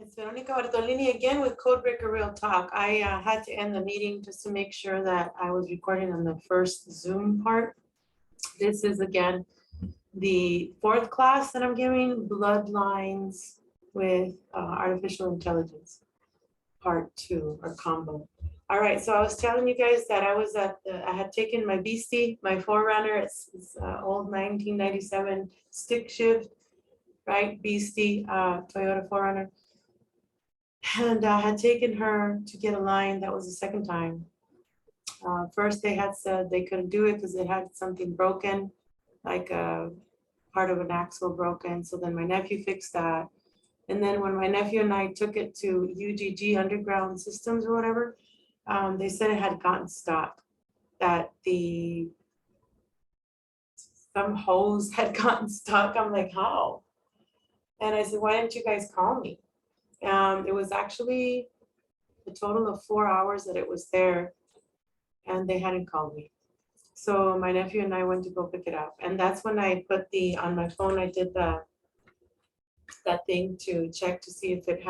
It's Veronica Bartolini again with Codebreaker Real Talk. I had to end the meeting just to make sure that I was recording on the first Zoom part. This is again the fourth class that I'm giving, Bloodlines with Artificial Intelligence, part 2 or combo. All right, so I was telling you guys that I was I had taken my Beastie, my Forerunner. It's old 1997 stick shift, right? Beastie, Toyota Forerunner. And I had taken her to get a line. That was the second time. First, they had said they couldn't do it because it had something broken, like a part of an axle broken. So then my nephew fixed that. And then when my nephew and I took it to UGG Underground Systems or whatever, they said it had gotten stuck, that some hose had gotten stuck. I'm like, how? And I said, why didn't you guys call me? It was actually a total of 4 hours that it was there, and they hadn't called me. So my nephew and I went to go pick it up, and that's when I put on my phone. I did that thing to check to see if they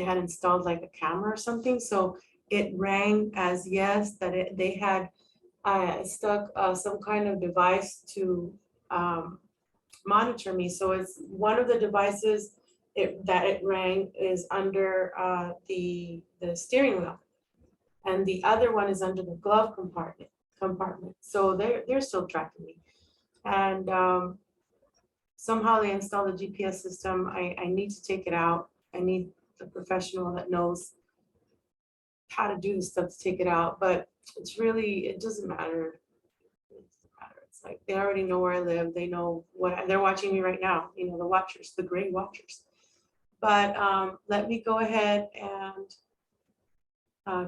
had installed like a camera or something. So it rang as yes, that they had stuck some kind of device to monitor me. So it's one of the devices that it rang is under the steering wheel, and the other one is under the glove compartment. So they're still tracking me, and somehow they installed a GPS system. I need to take it out. I need a professional that knows how to do this stuff to take it out, but it doesn't matter. It's like they already know where I live. They know they're watching me right now. You know, the watchers, the gray watchers. But let me go ahead and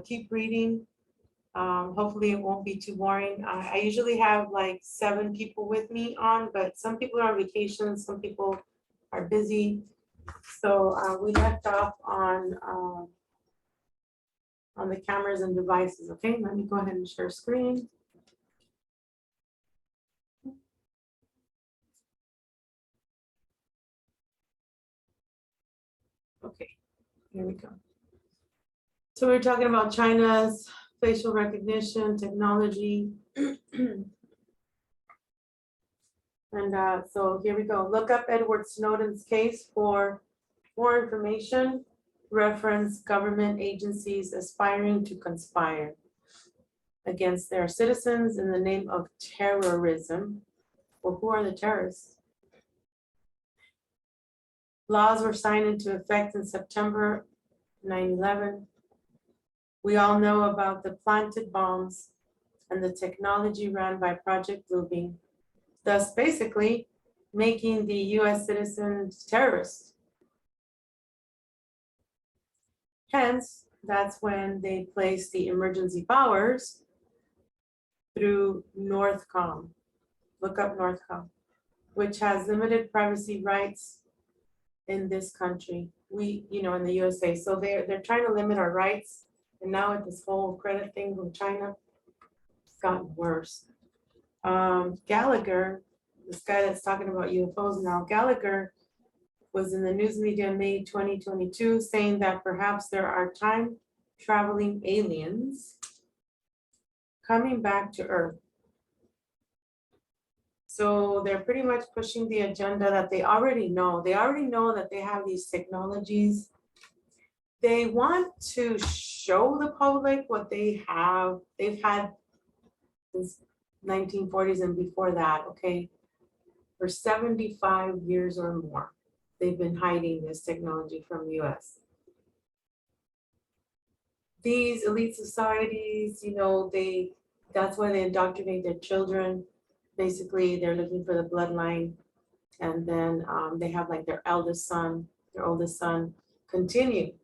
keep reading. Hopefully it won't be too boring. I usually have like 7 people with me on, but some people are on vacation, some people are busy. So we left off on the cameras and devices. Okay, let me go ahead and share screen. Okay, here we go. So we're talking about China's facial recognition technology. And so here we go. Look up Edward Snowden's case for more information. Reference government agencies aspiring to conspire against their citizens in the name of terrorism. Well, who are the terrorists? Laws were signed into effect in September 9/11. We all know about the planted bombs and the technology ran by Project Bluebeam, thus basically making the US citizens terrorists. Hence, that's when they placed the emergency powers through Northcom. Look up Northcom, which has limited privacy rights in this country. In the USA. So they're trying to limit our rights. And now with this whole credit thing from China, it's gotten worse. Gallagher, this guy that's talking about UFOs now, Gallagher was in the news media in May 2022 saying that perhaps there are time traveling aliens coming back to Earth. So they're pretty much pushing the agenda that they already know. They already know that they have these technologies. They want to show the public what they have. They've had since 1940s and before that, okay? For 75 years or more, they've been hiding this technology from the US. These elite societies, that's why they indoctrinate their children. Basically, they're looking for the bloodline. And then they have like their oldest son continue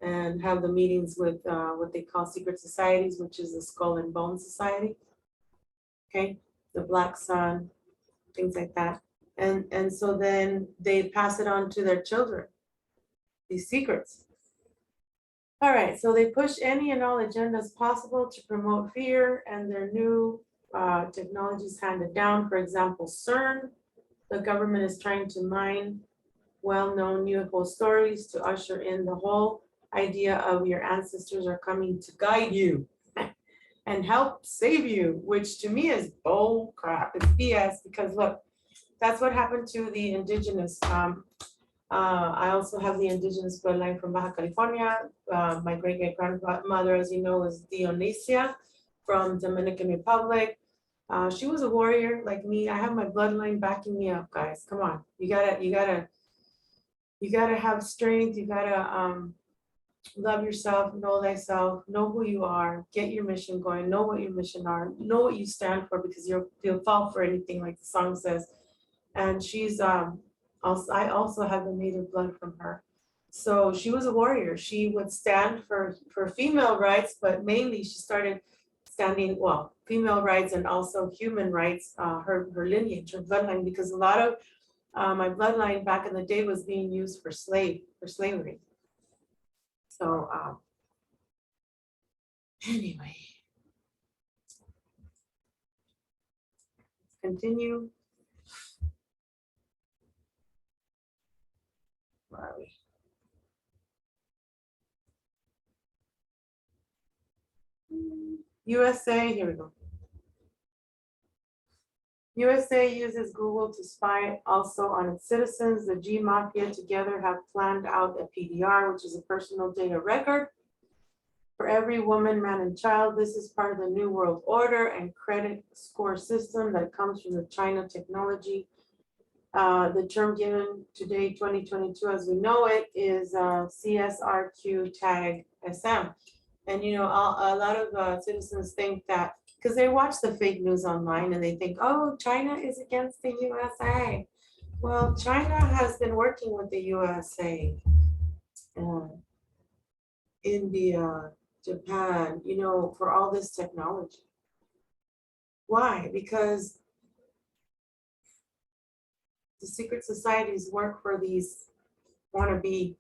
and have the meetings with what they call secret societies, which is the Skull and Bone Society. Okay, the Black Sun, things like that. And so then they pass it on to their children, these secrets. All right, so they push any and all agendas possible to promote fear, and their new technologies handed down. For example, CERN, the government is trying to mine well-known UFO stories to usher in the whole idea of your ancestors are coming to guide you and help save you, which to me is bull crap. It's BS because look, that's what happened to the indigenous. I also have the indigenous bloodline from Baja California. My great-great-grandmother, as you know, was Dionisia from Dominican Republic. She was a warrior like me. I have my bloodline backing me up, guys. Come on, you gotta have strength. You gotta love yourself, know thyself, know who you are, get your mission going, know what your mission are, know what you stand for, because you'll fall for anything, like the song says. And she's also, I also have the native blood from her. So she was a warrior. She would stand for female rights, but mainly she started standing, well, female rights and also human rights, her lineage, her bloodline, because a lot of my bloodline back in the day was being used for slavery. So anyway, continue. Where are we? USA, here we go. USA uses Google to spy also on its citizens. The GMAFIA together have planned out a PDR, which is a personal data record for every woman, man, and child. This is part of the New World Order and credit score system that comes from the China technology. The term given today, 2022, as we know it, is CSRQ tag SM. And you know, a lot of citizens think that, because they watch the fake news online and they think, oh, China is against the USA. Well, China has been working with the USA, India, Japan, you know, for all this technology. Why? Because the secret societies work for these wannabe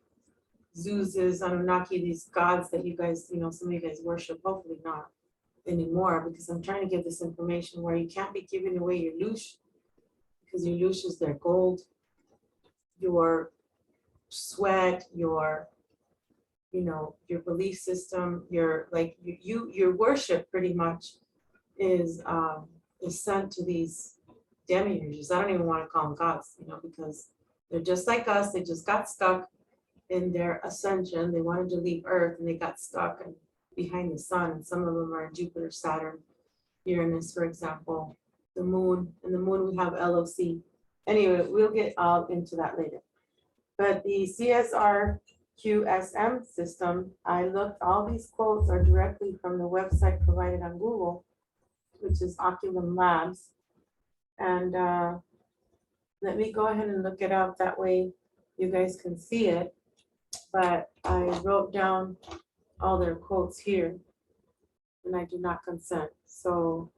Zeus's, Anunnaki, these gods that you guys, you know, some of you guys worship, hopefully not anymore, because I'm trying to give this information where you can't be giving away your loosh, because your loosh is their gold, your sweat, your, you know, your belief system, your, like, your worship pretty much is sent to these demiurges. I don't even want to call them gods, you know, because they're just like us. They just got stuck in their ascension. They wanted to leave Earth and they got stuck behind the sun. And some of them are Jupiter, Saturn, Uranus, for example, the moon. And the moon, we have LOC. Anyway, we'll get all into that later. But the CSRQSM system, I looked, all these quotes are directly from the website provided on Google, which is Oculum Labs. And let me go ahead and look it up. That way you guys can see it. But I wrote down all their quotes here, and I do not consent. So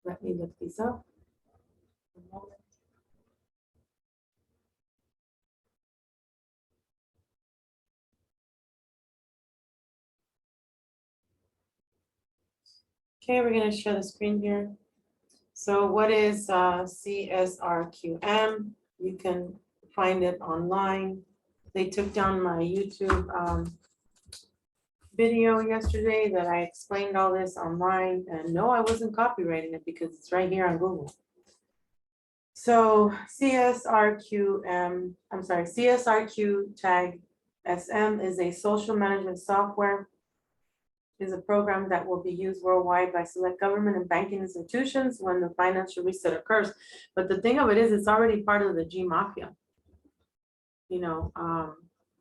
let me look these up. A moment. Okay, we're going to share the screen here. So what is CSRQM? You can find it online. They took down my YouTube video yesterday that I explained all this online, and no, I wasn't copywriting it because it's right here on Google. So CSRQ tag SM is a social management software, is a program that will be used worldwide by select government and banking institutions when the financial reset occurs. But the thing of it is, it's already part of the GMAFIA, you know,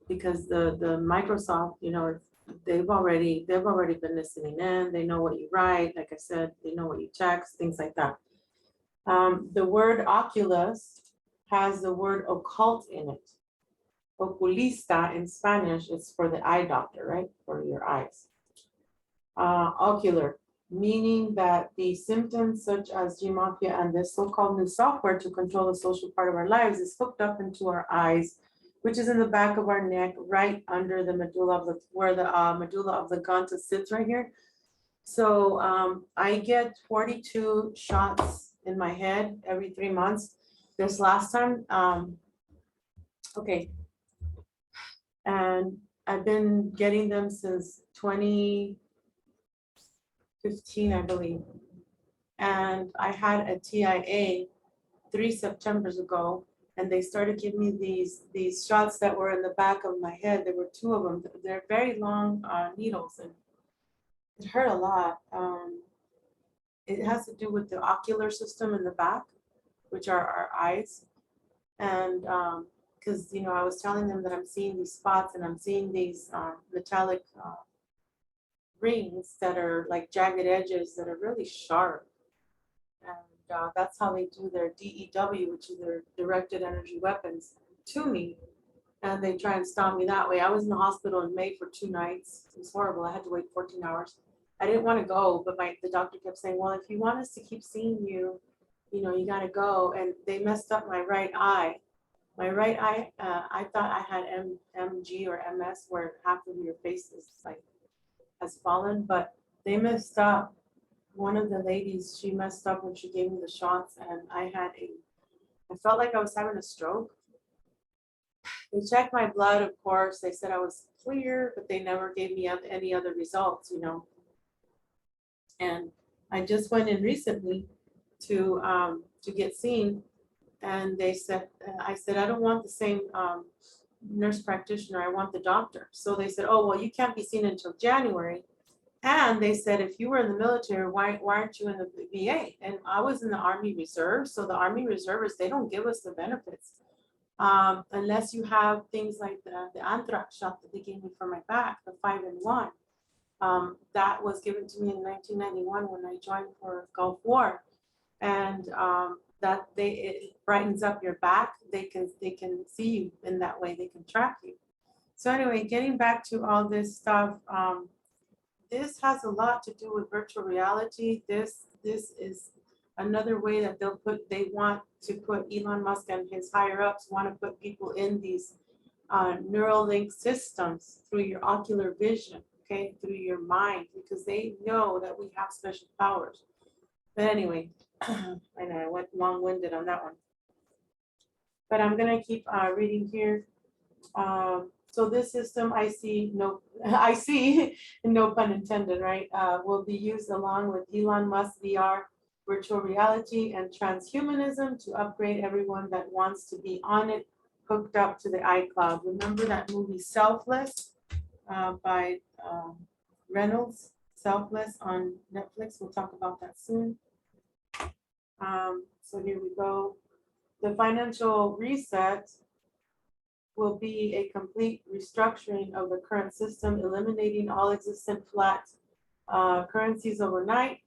because the Microsoft, you know, they've already been listening in. They know what you write. Like I said, they know what you text, things like that. The word Oculus has the word occult in it. Oculista in Spanish is for the eye doctor, right? For your eyes. Ocular, meaning that the symptoms such as GMAFIA and this so-called new software to control the social part of our lives is hooked up into our eyes, which is in the back of our neck, right under the medulla of the, where the medulla oblongata sits right here. So I get 42 shots in my head every 3 months. This last time, Okay. And I've been getting them since 2015, I believe. And I had a TIA 3 Septembers ago, and they started giving me these shots that were in the back of my head. There were 2 of them. They're very long needles, and it hurt a lot. It has to do with the ocular system in the back, which are our eyes. And because, you know, I was telling them that I'm seeing these spots and I'm seeing these metallic rings that are like jagged edges that are really sharp. And that's how they do their DEW, which is their directed energy weapons, to me. And they try and stop me that way. I was in the hospital in May for 2 nights. It was horrible. I had to wait 14 hours. I didn't want to go, but the doctor kept saying, well, if you want us to keep seeing you, you know, you got to go. And they messed up my right eye. My right eye, I thought I had MG or MS, where half of your face is like has fallen, but they messed up. One of the ladies, she messed up when she gave me the shots, and I felt like I was having a stroke. They checked my blood, of course. They said I was clear, but they never gave me any other results, you know. And I just went in recently to get seen, and they said, I said, I don't want the same nurse practitioner. I want the doctor. So they said, oh, well, you can't be seen until January. And they said, if you were in the military, why aren't you in the VA? And I was in the Army Reserve. So the Army Reservists, they don't give us the benefits unless you have things like the anthrax shot that they gave me for my back, the 5-in-1. That was given to me in 1991 when I joined for Gulf War. And it brightens up your back. They can see you in that way. They can track you. So anyway, getting back to all this stuff, this has a lot to do with virtual reality. This is another way that they want to put Elon Musk and his higher ups want to put people in these neural link systems through your ocular vision, okay, through your mind, because they know that we have special powers. But anyway, I know I went long-winded on that one. But I'm gonna keep reading here. So this system, I see, no pun intended, right? Will be used along with Elon Musk VR, virtual reality, and transhumanism to upgrade everyone that wants to be on it, hooked up to the iCloud. Remember that movie Selfless by Reynolds, Selfless on Netflix. We'll talk about that soon. So here we go. The financial reset will be a complete restructuring of the current system, eliminating all existent flat currencies overnight.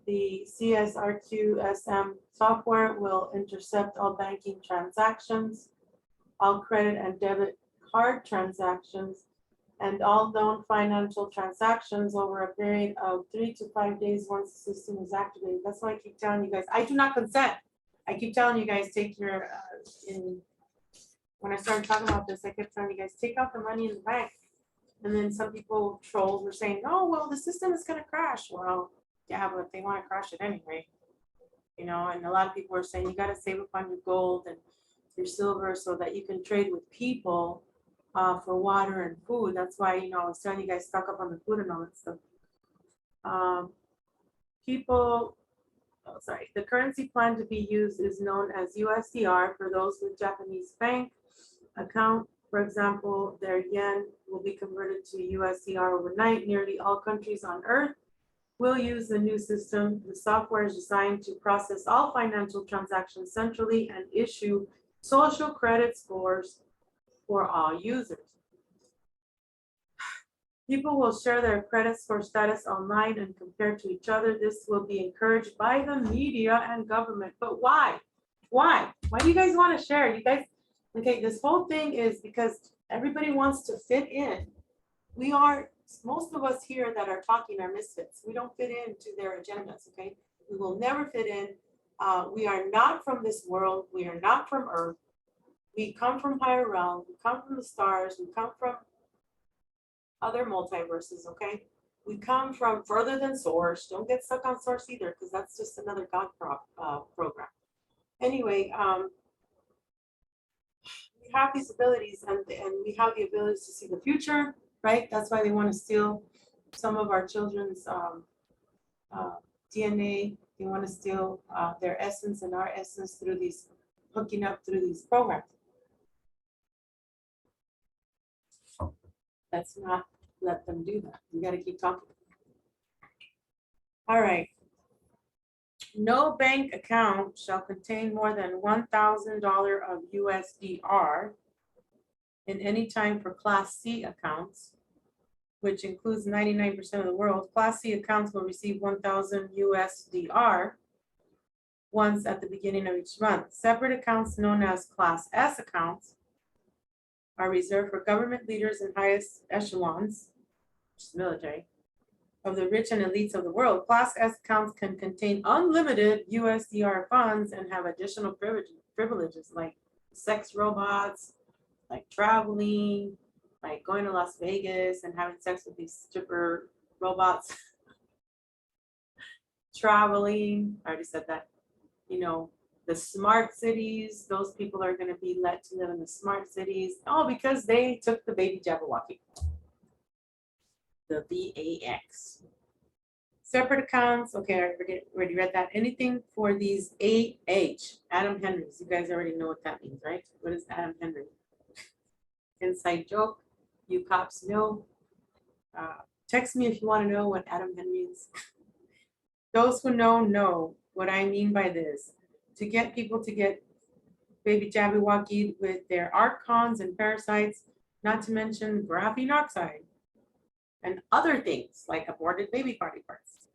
The CSRQSM software will intercept all banking transactions, all credit and debit card transactions, and all known financial transactions over a period of 3 to 5 days once the system is activated. That's why I keep telling you guys, I do not consent. I keep telling you guys, take your, when I started talking about this, I kept telling you guys, take out the money in the bank. And then some people, trolls, were saying, oh, well, the system is going to crash. Well, yeah, but they want to crash it anyway. You know, and a lot of people are saying you got to save up on your gold and your silver so that you can trade with people for water and food. That's why, you know, I was telling you guys, stock up on the food and all that stuff. The currency plan to be used is known as USDR for those with Japanese bank account. For example, their yen will be converted to USDR overnight. Nearly all countries on Earth will use the new system. The software is designed to process all financial transactions centrally and issue social credit scores for all users. People will share their credit score status online and compare to each other. This will be encouraged by the media and government. But why? Why? Why do you guys want to share? You guys, okay, this whole thing is because everybody wants to fit in. Most of us here that are talking are misfits. We don't fit into their agendas, okay? We will never fit in. We are not from this world. We are not from Earth. We come from higher realm. We come from the stars. We come from other multiverses, okay? We come from further than source. Don't get stuck on source either, because that's just another God program. Anyway, we have these abilities and we have the ability to see the future, right? That's why they want to steal some of our children's DNA. They want to steal their essence and our essence through these, hooking up through these programs. Let's not let them do that. We got to keep talking. All right. No bank account shall contain more than $1,000 of USDR in any time for Class C accounts, which includes 99% of the world. Class C accounts will receive 1,000 USDR once at the beginning of each month. Separate accounts known as Class S accounts are reserved for government leaders and highest echelons, which is military, of the rich and elites of the world. Class S accounts can contain unlimited USDR funds and have additional privileges like sex robots, like traveling, like going to Las Vegas and having sex with these stripper robots. Traveling, I already said that. You know, the smart cities, those people are going to be let to live in the smart cities. Oh, because they took the baby Jabberwocky. The VAX. Separate accounts. Okay, I already read that. Anything for these AH, Adam Henrys. You guys already know what that means, right? What is Adam Henry? Inside joke. You cops know. Text me if you want to know what Adam Henry is. Those who know what I mean by this. To get people to get baby Jabberwocky with their archons and parasites, not to mention graphene oxide and other things like aborted baby party parts.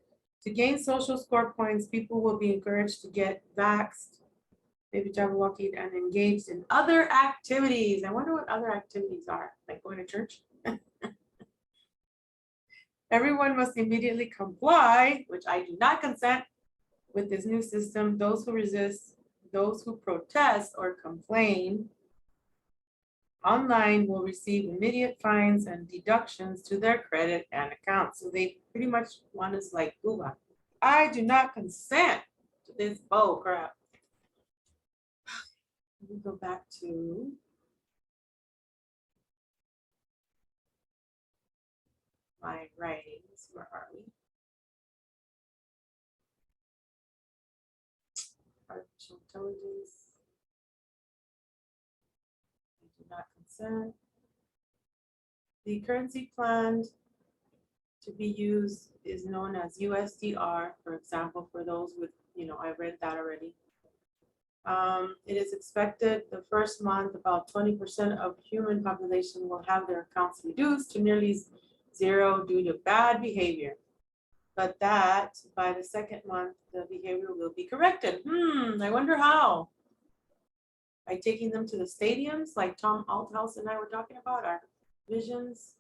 To gain social score points, people will be encouraged to get vaxxed, baby Jabberwocky, and engaged in other activities. I wonder what other activities are, like going to church. Everyone must immediately comply, which I do not consent with this new system. Those who resist, those who protest or complain online will receive immediate fines and deductions to their credit and account. So they pretty much want us like Cuba. I do not consent to this bull crap. Let me go back to my writings. Where are we? Artificial intelligence. I do not consent. The currency planned to be used is known as USDR, for example, for those with, I read that already. It is expected the first month about 20% of human population will have their accounts reduced to nearly zero due to bad behavior. But that by the second month, the behavior will be corrected. I wonder how. By taking them to the stadiums, like Tom Althouse and I were talking about, our visions.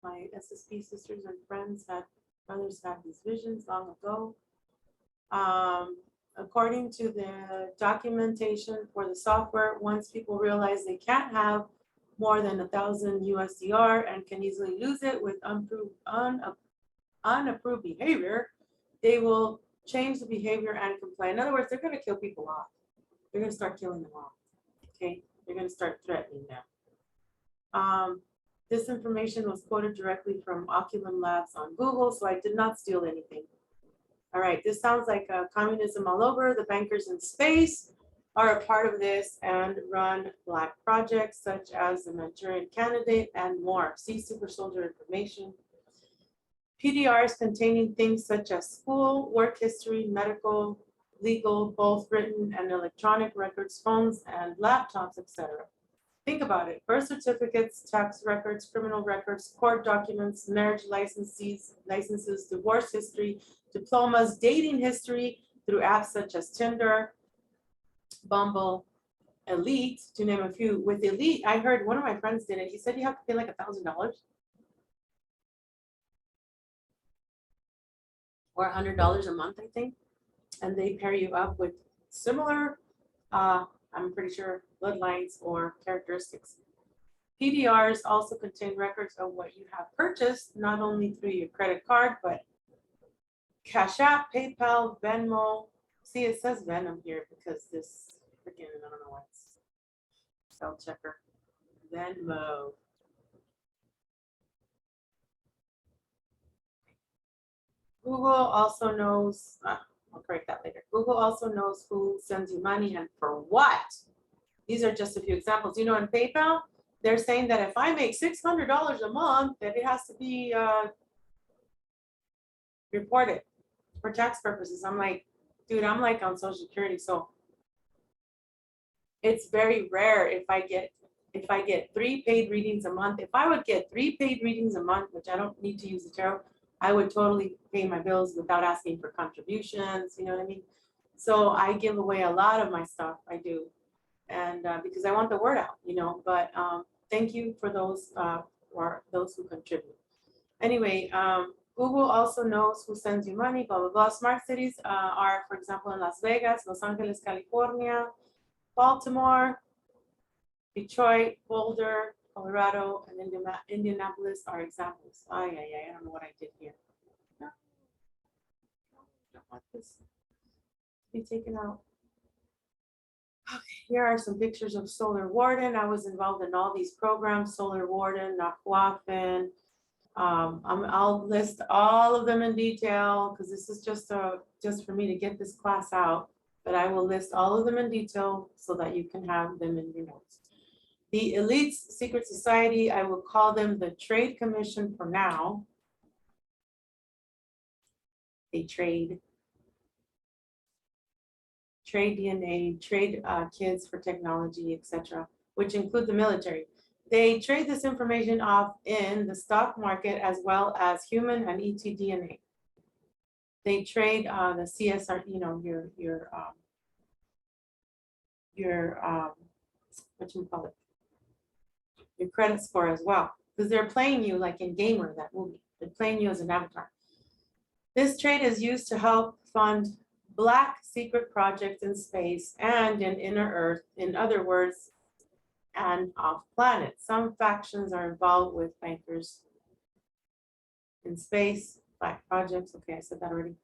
My SSP sisters and brothers had these visions long ago. According to the documentation for the software, once people realize they can't have more than 1,000 USDR and can easily lose it with unapproved behavior, they will change the behavior and complain. In other words, they're going to kill people off. They're going to start killing them off. Okay, they're going to start threatening them. This information was quoted directly from Oculum Labs on Google, so I did not steal anything. All right, this sounds like communism all over. The bankers in space are a part of this and run black projects such as the Manchurian Candidate and more. See Super Soldier information. PDRs containing things such as school, work history, medical, legal, both written and electronic records, phones and laptops, etc. Think about it. Birth certificates, tax records, criminal records, court documents, marriage licenses, divorce history, diplomas, dating history through apps such as Tinder, Bumble, Elite, to name a few. With Elite, I heard one of my friends did it. He said you have to pay like $1,000 or $100 a month, I think. And they pair you up with similar, I'm pretty sure, bloodlines or characteristics. PDRs also contain records of what you have purchased, not only through your credit card, but Cash App, PayPal, Venmo. See, it says Venom here because this freaking, I don't know what, spell checker. Venmo. Google also knows, I'll correct that later. Google also knows who sends you money and for what. These are just a few examples. You know, in PayPal, they're saying that if I make $600 a month, that it has to be reported for tax purposes. I'm like, dude, I'm like on Social Security, so it's very rare if I get 3 paid readings a month. If I would get 3 paid readings a month, which I don't need to use the tarot, I would totally pay my bills without asking for contributions. You know what I mean? So I give away a lot of my stuff. I do, and because I want the word out, you know. But thank you for those who contribute. Anyway, Google also knows who sends you money. Blah blah blah. Smart cities are, for example, in Las Vegas, Los Angeles, California, Baltimore, Detroit, Boulder, Colorado, and Indianapolis are examples. I don't know what I did here. No, don't want this to be taken out. Okay, here are some pictures of Solar Warden. I was involved in all these programs, Solar Warden, Nahuatl. I'll list all of them in detail because this is just for me to get this class out, but I will list all of them in detail so that you can have them in your notes. The Elites Secret Society, I will call them the Trade Commission for now. They trade DNA, trade kids for technology, etc., which include the military. They trade this information off in the stock market as well as human and ET DNA. They trade the CSR, you know, what you call it, your credit score as well, because they're playing you like in Gamer, that movie. They're playing you as an avatar. This trade is used to help fund Black secret projects in space and in inner Earth, in other words, and off planet. Some factions are involved with bankers in space, Black projects. Okay, I said that already.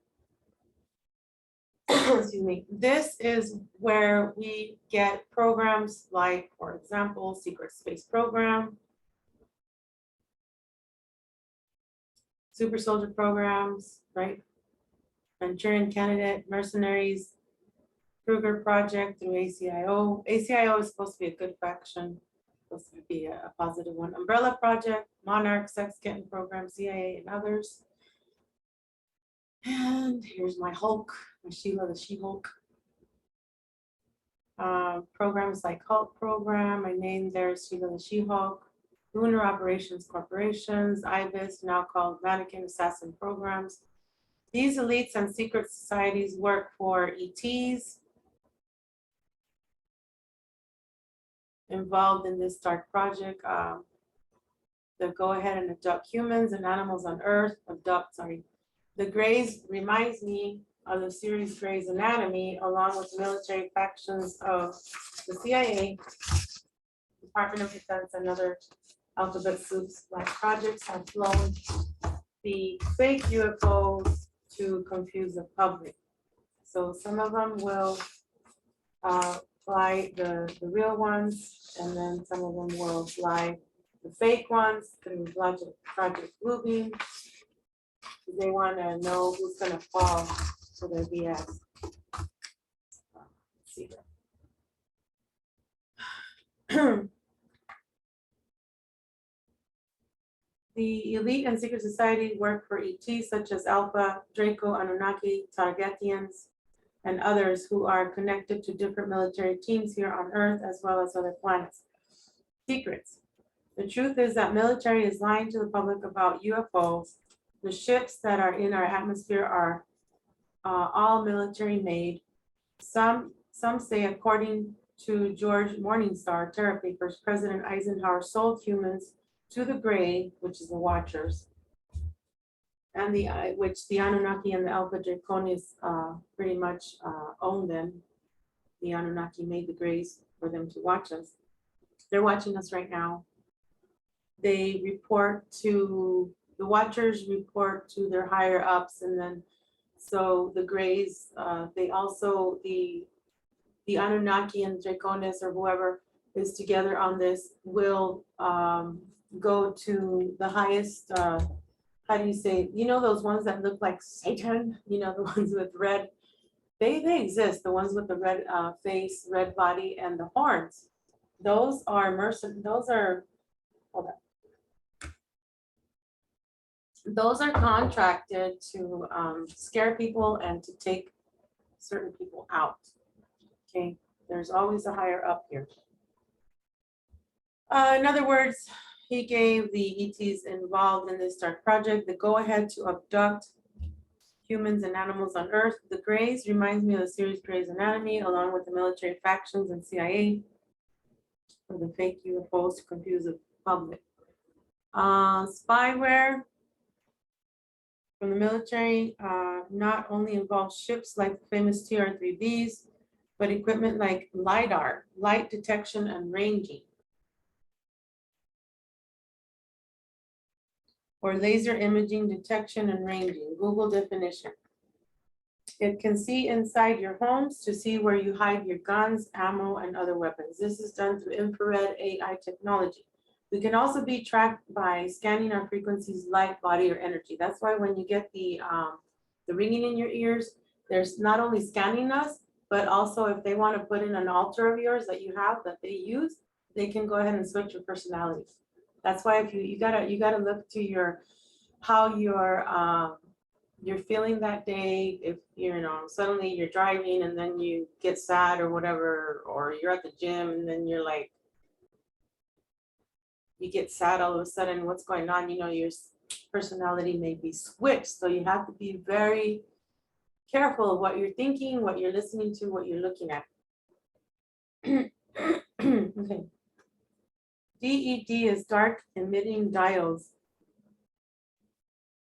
Excuse me. This is where we get programs like, for example, Secret Space Program, Super Soldier programs, right? Manchurian Candidate, Mercenaries, Kruger Project through ACIO. ACIO is supposed to be a good faction, supposed to be a positive one. Umbrella Project, Monarch, Sex Kitten Program, CIA, and others. And here's my Hulk, my Sheila the She-Hulk. Programs like Hulk Program, my name there is Sheila the She-Hulk. Lunar Operations Corporations, IBIS, now called Mannequin Assassin Programs. These elites and secret societies work for ETs involved in this dark project. They'll go ahead and abduct humans and animals on Earth. The Greys reminds me of the series Grey's Anatomy, along with military factions of the CIA, Department of Defense, and other alphabet soups. Like projects have flown the fake UFOs to confuse the public. So some of them will fly the real ones, and then some of them will fly the fake ones through Project Bluebeam. They want to know who's going to fall for their BS. Let's see that. The elite and secret society work for ETs such as Alpha, Draco, Anunnaki, Targetians, and others who are connected to different military teams here on Earth as well as other planets. Secrets. The truth is that military is lying to the public about UFOs. The ships that are in our atmosphere are all military made. Some say, according to George Morningstar, Terra Papers, President Eisenhower sold humans to the Grey, which is the Watchers, and which the Anunnaki and the Alpha Draconis pretty much own them. The Anunnaki made the Greys for them to watch us. They're watching us right now. They report to, the Watchers report to their higher ups, and then so the Greys, they also, the Anunnaki and Draconis or whoever, is together on this will go to the highest, how do you say, you know, those ones that look like Satan, you know, the ones with red, they exist, the ones with the red face, red body, and the horns. Those are those are, hold on. Those are contracted to scare people and to take certain people out. Okay, there's always a higher up here. In other words, he gave the ETs involved in this dark project the go-ahead to abduct humans and animals on Earth. The Greys reminds me of the series Grey's Anatomy, along with the military factions and CIA for the fake UFOs to confuse the public. Spyware from the military not only involves ships like the famous TR-3Bs, but equipment like LiDAR, light detection and ranging, or laser imaging detection and ranging. Google definition. It can see inside your homes to see where you hide your guns, ammo, and other weapons. This is done through infrared AI technology. We can also be tracked by scanning our frequencies, light, body, or energy. That's why when you get the ringing in your ears, there's not only scanning us, but also if they want to put in an altar of yours that you have that they use, they can go ahead and switch your personality. That's why if you gotta look to your how you're feeling that day. If you know suddenly you're driving and then you get sad or whatever, or you're at the gym and then you're like you get sad all of a sudden, what's going on? You know, your personality may be switched. So you have to be very careful of what you're thinking, what you're listening to, what you're looking at. Okay. DED is dark emitting diodes.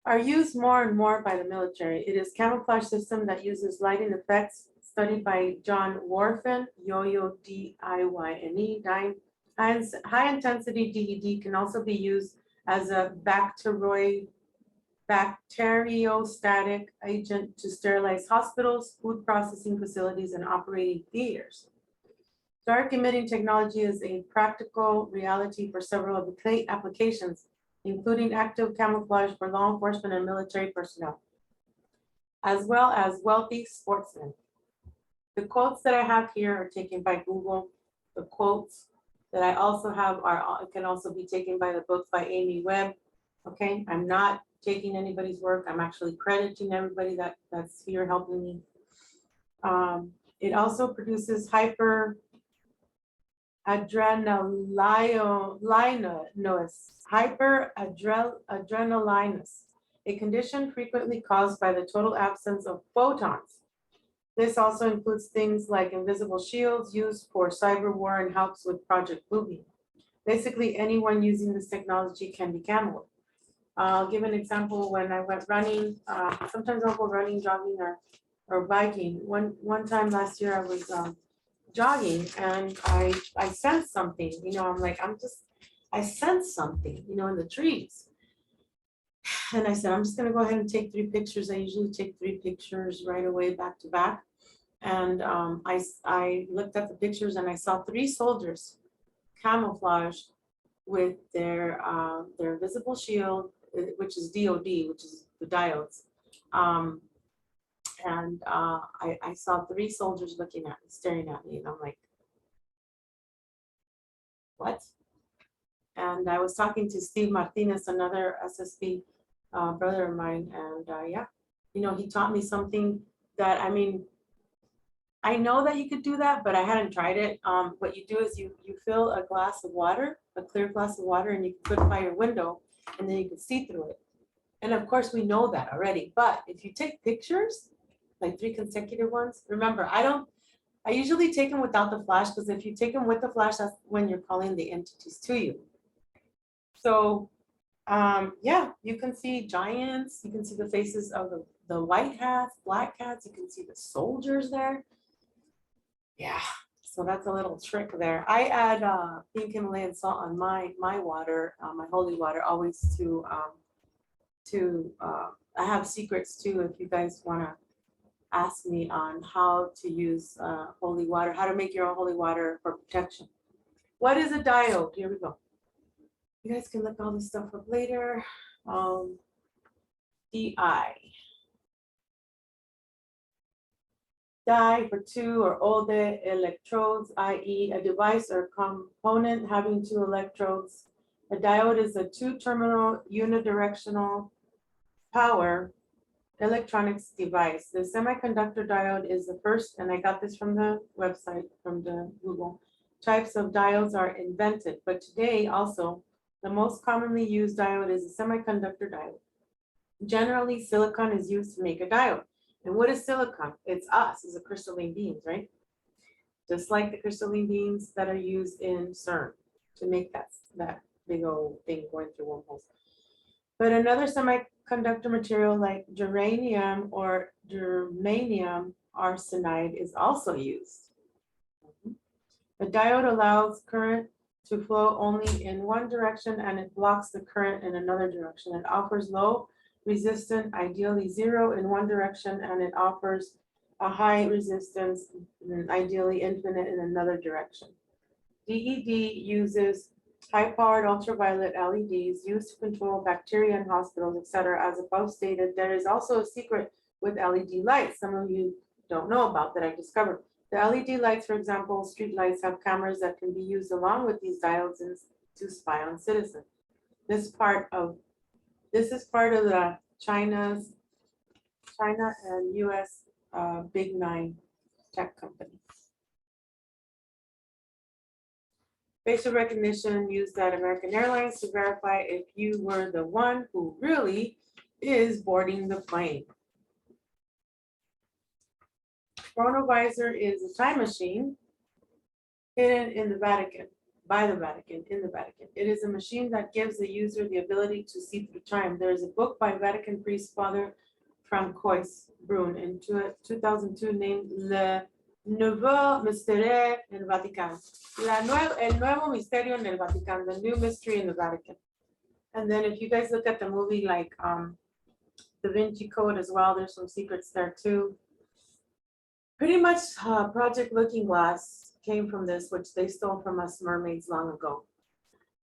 Are used more and more by the military. It is a camouflage system that uses lighting effects studied by John Warfen, Yo-Yo D-I-Y-N-E, high intensity DED can also be used as a bacteriostatic agent to sterilize hospitals, food processing facilities, and operating theaters. Dark emitting technology is a practical reality for several of the applications, including active camouflage for law enforcement and military personnel, as well as wealthy sportsmen. The quotes that I have here are taken by Google. The quotes that I also have can also be taken by the book by Amy Webb. Okay, I'm not taking anybody's work. I'm actually crediting everybody that's here helping me. It also produces hyperadrenalinus, a condition frequently caused by the total absence of photons. This also includes things like invisible shields used for cyber war and helps with Project Bluebeam. Basically, anyone using this technology can be camoed. I'll give an example. When I went running, sometimes I'll go running, jogging, or biking. One time last year, I was jogging and I sensed something. You know, I'm like, I sensed something, you know, in the trees. And I said, I'm just going to go ahead and take 3 pictures. I usually take 3 pictures right away, back to back. And I looked at the pictures and I saw 3 soldiers camouflaged with their visible shield, which is DOD, which is the diodes. I saw 3 soldiers looking at me, staring at me, and I'm like, what? And I was talking to Steve Martinez, another SSB brother of mine, and yeah, you know, he taught me something that, I mean, I know that you could do that, but I hadn't tried it. What you do is you fill a glass of water, a clear glass of water, and you can put it by your window, and then you can see through it. And of course, we know that already. But if you take pictures, like 3 consecutive ones, remember, I usually take them without the flash, because if you take them with the flash, that's when you're calling the entities to you. So yeah, you can see giants, you can see the faces of the white hats, black hats, you can see the soldiers there. Yeah, so that's a little trick there. I add pink Himalayan salt on my water, my holy water, always to I have secrets too, if you guys want to ask me on how to use holy water, how to make your own holy water for protection. What is a diode? Here we go. You guys can look all this stuff up later. DI. Die for two or older electrodes, i.e. a device or component having two electrodes. A diode is a two-terminal unidirectional power electronics device. The semiconductor diode is the first, and I got this from the website, from the Google. Types of diodes are invented, but today also, the most commonly used diode is a semiconductor diode. Generally, silicon is used to make a diode. And what is silicon? It's us as a crystalline beings, right? Just like the crystalline beings that are used in CERN to make that big old thing going through wormholes. But another semiconductor material like germanium or germanium arsenide is also used. A diode allows current to flow only in one direction and it blocks the current in another direction. It offers low resistance, ideally zero in one direction, and it offers a high resistance, ideally infinite in another direction. DED uses high-powered ultraviolet LEDs used to control bacteria in hospitals, etc. As above stated, there is also a secret with LED lights some of you don't know about that I discovered. The LED lights, for example, street lights have cameras that can be used along with these diodes to spy on citizens. This is part of the China and US big nine tech companies. Facial recognition used at American Airlines to verify if you were the one who really is boarding the plane. Chronovisor is a time machine hidden in the Vatican, by the Vatican, in the Vatican. It is a machine that gives the user the ability to see through time. There is a book by Vatican priest Father Francois Brun in 2002 named Le Nouveau Mystère en el Vaticano. El Nuevo Misterio en el Vaticano, the new mystery in the Vatican. And then if you guys look at the movie like Da Vinci Code as well, there's some secrets there too. Pretty much Project Looking Glass came from this, which they stole from us mermaids long ago.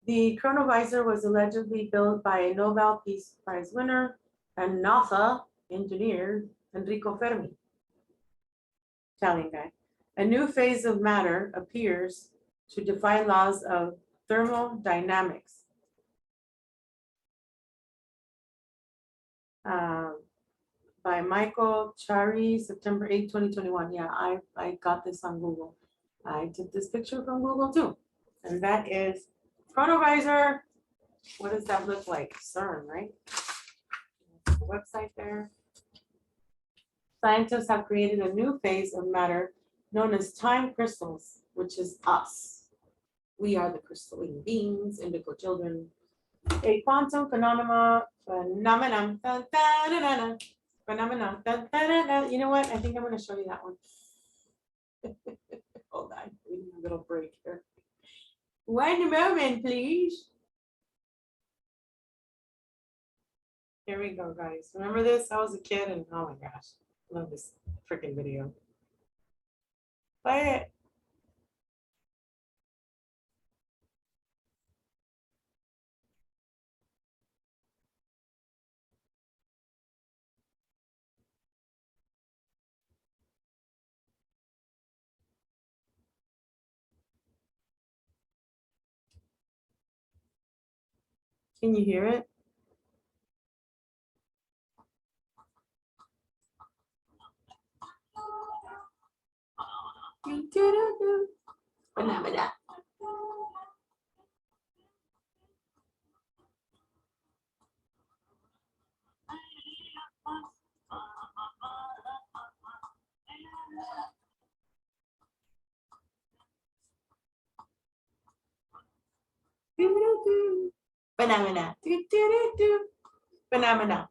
The chronovisor was allegedly built by a Nobel Peace Prize winner and NASA engineer Enrico Fermi. Italian guy. A new phase of matter appears to defy laws of thermodynamics. By Michael Chari, September 8, 2021. Yeah, I got this on Google. I took this picture from Google too. And that is chronovisor. What does that look like? CERN, right? The website there. Scientists have created a new phase of matter known as time crystals, which is us. We are the crystalline beings, indigo children. A quantum phenomenon. You know what? I think I'm going to show you that one. Hold on, we need a little break here. One moment, please. Here we go, guys. Remember this? I was a kid and oh my gosh, love this freaking video. Play it. Can you hear it? Banana. Banana. Banana.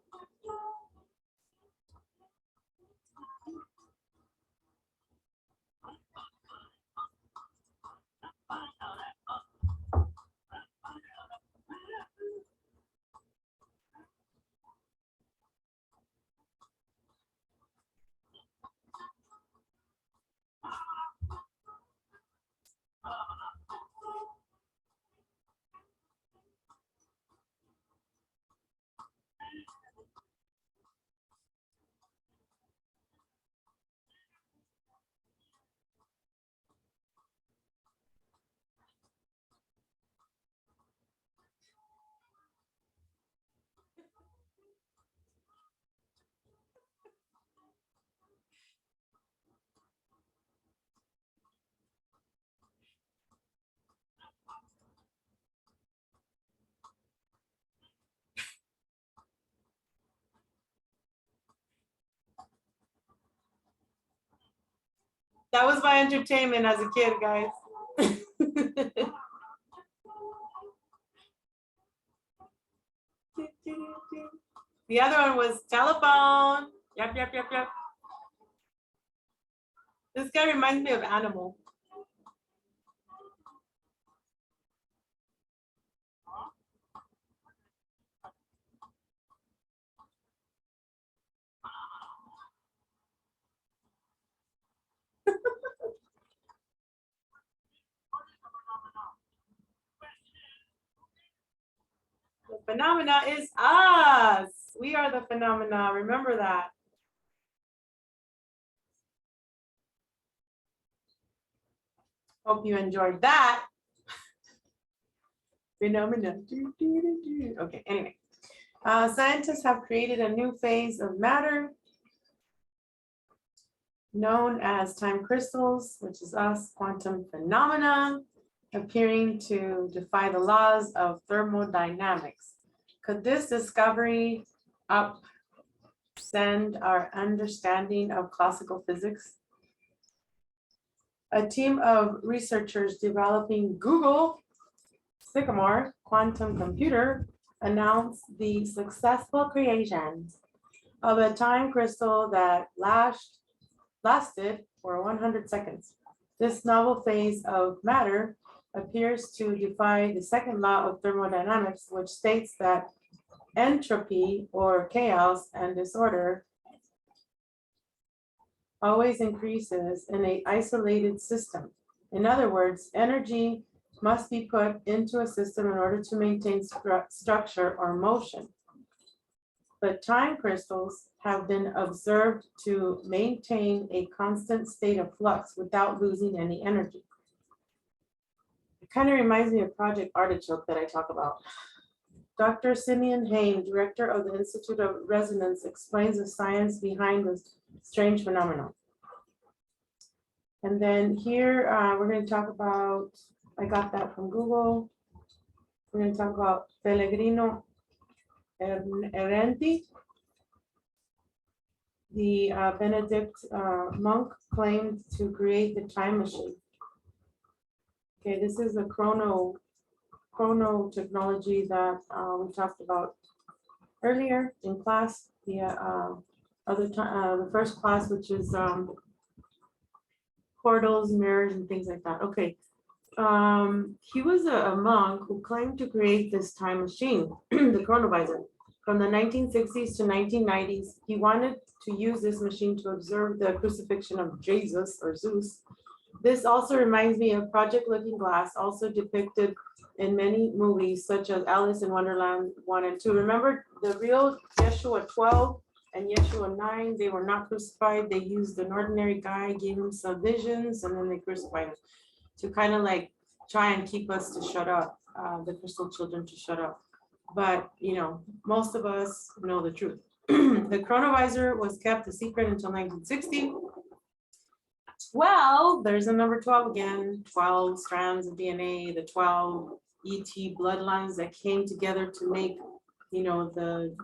That was my entertainment as a kid, guys. The other one was telephone. Yep, yep, yep, yep. This guy reminds me of Animal. The phenomena is us. We are the phenomena. Remember that. Hope you enjoyed that. Phenomena. Okay, anyway. Scientists have created a new phase of matter known as time crystals, which is us, quantum phenomena, appearing to defy the laws of thermodynamics. Could this discovery upsend our understanding of classical physics? A team of researchers developing Google Sycamore quantum computer announced the successful creation of a time crystal that lasted for 100 seconds. This novel phase of matter appears to defy the second law of thermodynamics, which states that entropy or chaos and disorder always increases in an isolated system. In other words, energy must be put into a system in order to maintain structure or motion. But time crystals have been observed to maintain a constant state of flux without losing any energy. It kind of reminds me of Project Artichoke that I talk about. Dr. Simeon Hain, director of the Institute of Resonance, explains the science behind this strange phenomenon. And then here, we're going to talk about, I got that from Google. We're going to talk about Pellegrino Errenti. The Benedict monk claimed to create the time machine. Okay, this is a chrono technology that we talked about earlier in class. The first class, which is portals, mirrors, and things like that. Okay, he was a monk who claimed to create this time machine, the chronovisor. From the 1960s to 1990s, he wanted to use this machine to observe the crucifixion of Jesus or Zeus. This also reminds me of Project Looking Glass, also depicted in many movies such as Alice in Wonderland 1 and 2. Remember the real Yeshua 12 and Yeshua 9, they were not crucified. They used an ordinary guy, gave him some visions, and then they crucified him to kind of like try and keep us to shut up, the crystal children to shut up. But, you know, most of us know the truth. The chronovisor was kept a secret until 1960. 12, there's a number 12 again, 12 strands of DNA, the 12 ET bloodlines that came together to make, you know, the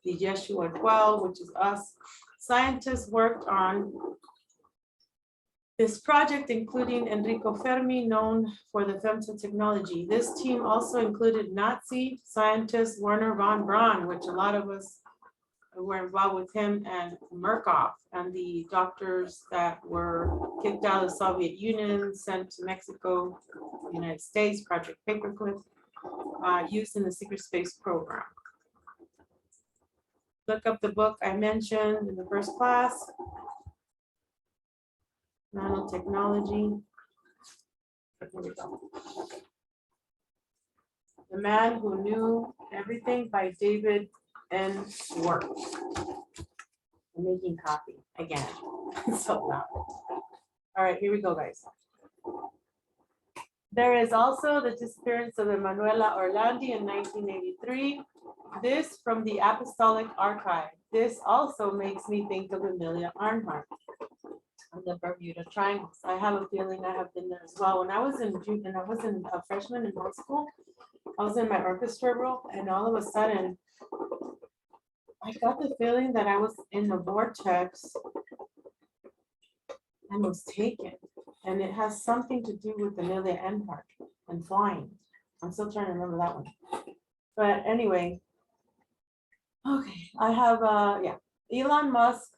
Yeshua 12, which is us. Scientists worked on this project, including Enrico Fermi, known for the femto technology. This team also included Nazi scientist Werner von Braun, which a lot of us were involved with him, and Murkoff, and the doctors that were kicked out of the Soviet Union, sent to Mexico, United States, Project Paperclip, used in the secret space program. Look up the book I mentioned in the first class. Nanotechnology. Here we go. The Man Who Knew Everything by David N. Schwartz. I'm making coffee again. So loud. All right, here we go, guys. There is also the disappearance of Emanuela Orlandi in 1983. This from the Apostolic Archive. This also makes me think of Amelia Earhart of the Bermuda Triangles. I have a feeling I have been there as well. When I was a freshman in high school, I was in my orchestra role, and all of a sudden, I got the feeling that I was in the vortex and was taken. And it has something to do with the Amelia Earhart and flying. I'm still trying to remember that one. But anyway, okay, I have, yeah, Elon Musk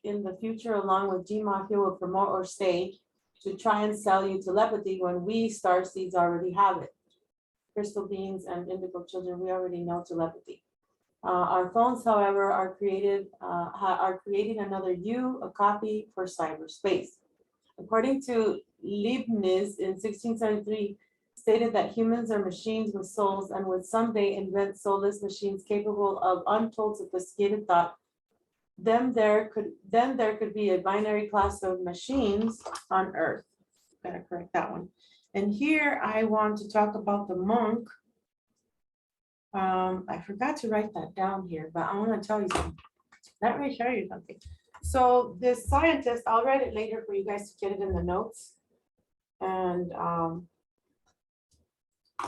in the future, along with GMAFIA, will promote or stage to try and sell you telepathy when we starseeds already have it. Crystal beings and indigo children, we already know telepathy. Our phones, however, are creating another you, a copy for cyberspace. According to Leibniz in 1673, stated that humans are machines with souls and would someday invent soulless machines capable of untold sophisticated thought. Then there could be a binary class of machines on Earth. Gotta correct that one. And here I want to talk about the monk. I forgot to write that down here, but I want to tell you something. Let me show you something. So this scientist, I'll write it later for you guys to get it in the notes. And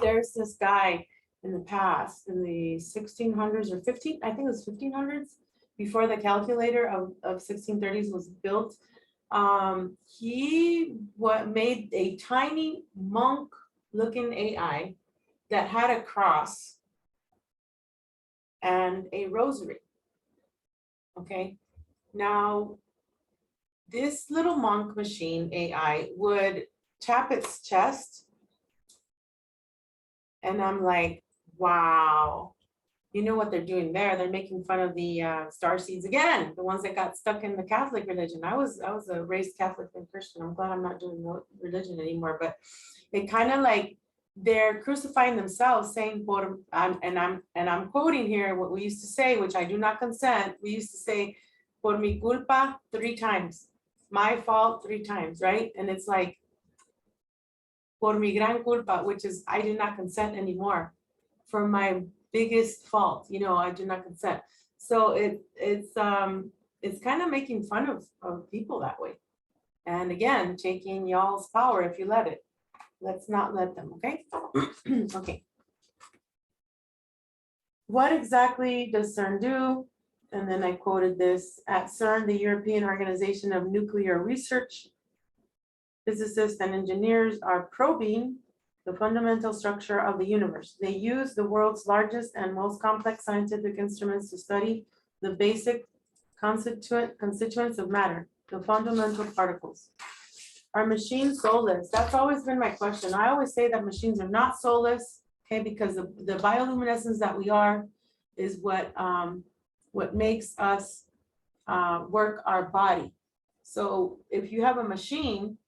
there's this guy in the past, in the 1600s or 15, I think it was 1500s, before the calculator of 1630s was built. He made a tiny monk looking AI that had a cross and a rosary. Okay, now this little monk machine AI would tap its chest, and I'm like, wow, you know what they're doing there? They're making fun of the starseeds again, the ones that got stuck in the Catholic religion. I was a raised Catholic and Christian. I'm glad I'm not doing religion anymore, but it kind of like they're crucifying themselves, saying, and I'm quoting here what we used to say, which I do not consent. We used to say, "Por mi culpa" 3 times, my fault 3 times, right? And it's like, "Por mi gran culpa," which is I do not consent anymore, for my biggest fault, you know, I do not consent. So it's kind of making fun of people that way. And again, taking y'all's power if you let it. Let's not let them, okay? Okay. What exactly does CERN do? And then I quoted this: at CERN, the European Organization of Nuclear Research, physicists and engineers are probing the fundamental structure of the universe. They use the world's largest and most complex scientific instruments to study the basic constituents of matter, the fundamental particles. Are machines soulless? That's always been my question. I always say that machines are not soulless, okay, because the bioluminescence that we are is what makes us work our body. So if you have a machine,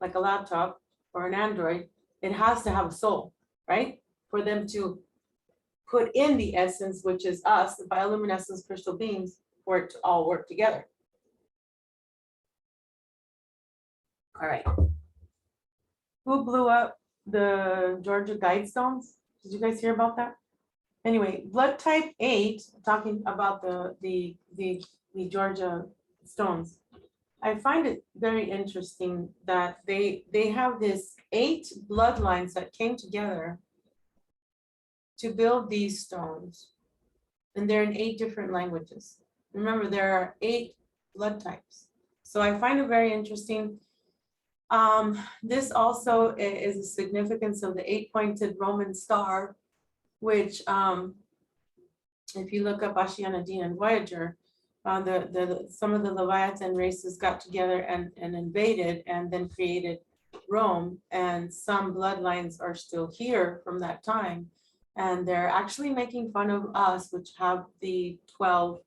like a laptop or an Android, it has to have a soul, right? For them to put in the essence, which is us, the bioluminescence crystal beings, for it to all work together. All right. Who blew up the Georgia Guidestones? Did you guys hear about that? Anyway, blood type 8, talking about the Georgia stones. I find it very interesting that they have this 8 bloodlines that came together to build these stones. And they're in 8 different languages. Remember, there are 8 blood types. So I find it very interesting. This also is a significance of the 8-pointed Roman star, which if you look up Asheanna and Voyager, some of the Leviathan races got together and invaded and then created Rome, and some bloodlines are still here from that time, and they're actually making fun of us, which have the 12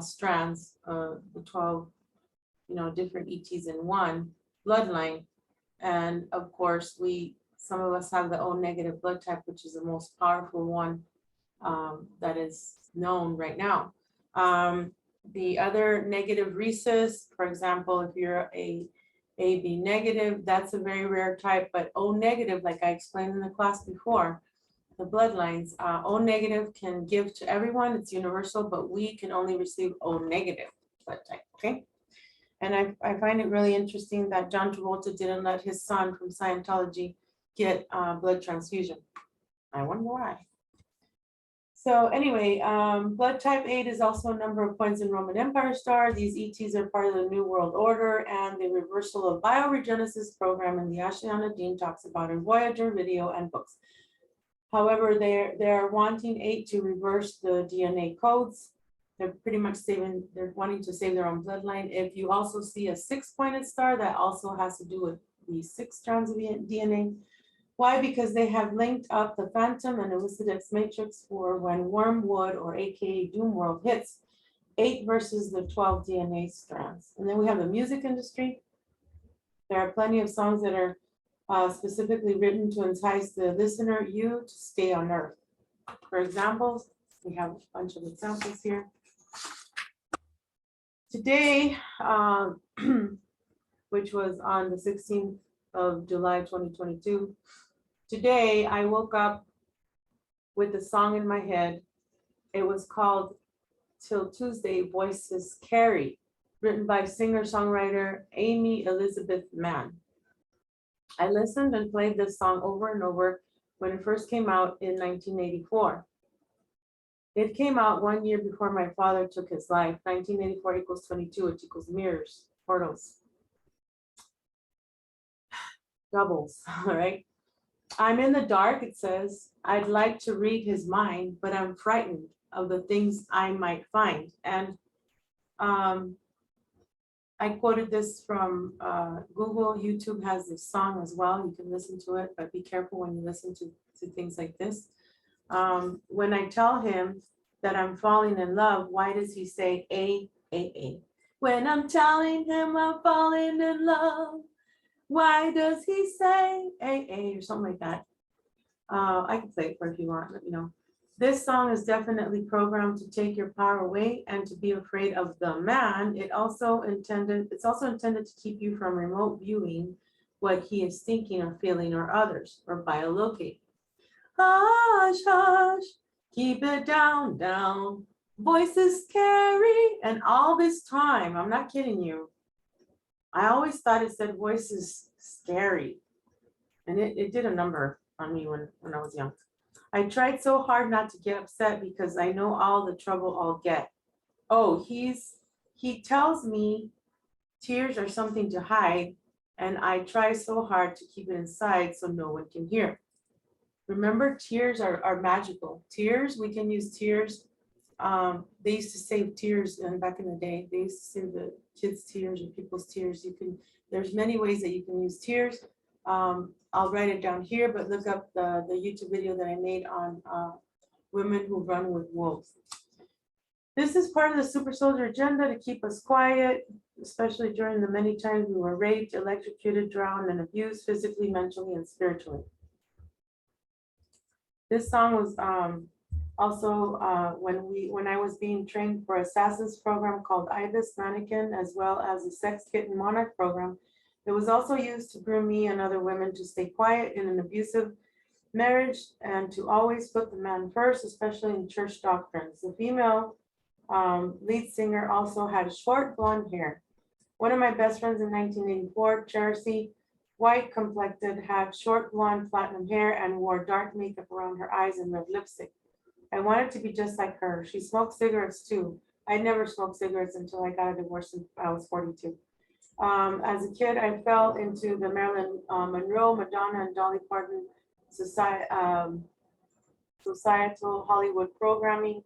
strands, the 12, you know, different ETs in one bloodline. And of course, some of us have the O negative blood type, which is the most powerful one that is known right now. The other negative rhesus, for example, if you're a AB negative, that's a very rare type, but O negative, like I explained in the class before, the bloodlines, O negative can give to everyone, it's universal, but we can only receive O negative blood type, okay? And I find it really interesting that John Travolta didn't let his son from Scientology get blood transfusion. I wonder why. So anyway, blood type 8 is also a number of points in Roman Empire star. These ETs are part of the New World Order and the reversal of bioregenesis program in the Asheanna Dean talks about in Voyager video and books. However, they're wanting 8 to reverse the DNA codes. They're pretty much they're wanting to save their own bloodline. If you also see a 6-pointed star, that also has to do with the 6 strands of DNA. Why? Because they have linked up the phantom and illicit X matrix for when Wormwood or AKA Doom World hits 8 versus the 12 DNA strands. And then we have the music industry. There are plenty of songs that are specifically written to entice the listener, you, to stay on Earth. For examples, we have a bunch of examples here. Today, which was on the 16th of July, 2022, today I woke up with the song in my head. It was called Till Tuesday, Voices Carry, written by singer-songwriter Amy Elizabeth Mann. I listened and played this song over and over when it first came out in 1984. It came out 1 year before my father took his life. 1984 equals 22, which equals mirrors, portals, doubles, all right? I'm in the dark, it says. I'd like to read his mind, but I'm frightened of the things I might find. And I quoted this from Google. YouTube has this song as well. You can listen to it, but be careful when you listen to things like this. When I tell him that I'm falling in love, why does he say A? When I'm telling him I'm falling in love, why does he say A or something like that? I can play it for if you want, let me know. This song is definitely programmed to take your power away and to be afraid of the man. It's also intended to keep you from remote viewing what he is thinking or feeling or others, or biolocate. Hush, hush, keep it down, down. Voices carry, and all this time, I'm not kidding you, I always thought it said voices scary. And it did a number on me when I was young. I tried so hard not to get upset because I know all the trouble I'll get. Oh, he tells me tears are something to hide, and I try so hard to keep it inside so no one can hear. Remember, tears are magical. Tears, we can use tears. They used to save tears back in the day. They used to save the kids' tears or people's tears. There's many ways that you can use tears. I'll write it down here, but look up the YouTube video that I made on women who run with wolves. This is part of the super soldier agenda to keep us quiet, especially during the many times we were raped, electrocuted, drowned, and abused physically, mentally, and spiritually. This song was also when I was being trained for Assassin's program called Ibis Mannequin, as well as the Sex Kitten Monarch program. It was also used to groom me and other women to stay quiet in an abusive marriage and to always put the man first, especially in church doctrines. The female lead singer also had short blonde hair. One of my best friends in 1984, Cherisi, white complected, had short blonde platinum hair and wore dark makeup around her eyes and red lipstick. I wanted to be just like her. She smoked cigarettes too. I never smoked cigarettes until I got a divorce when I was 42. As a kid, I fell into the Marilyn Monroe, Madonna, and Dolly Parton societal Hollywood programming.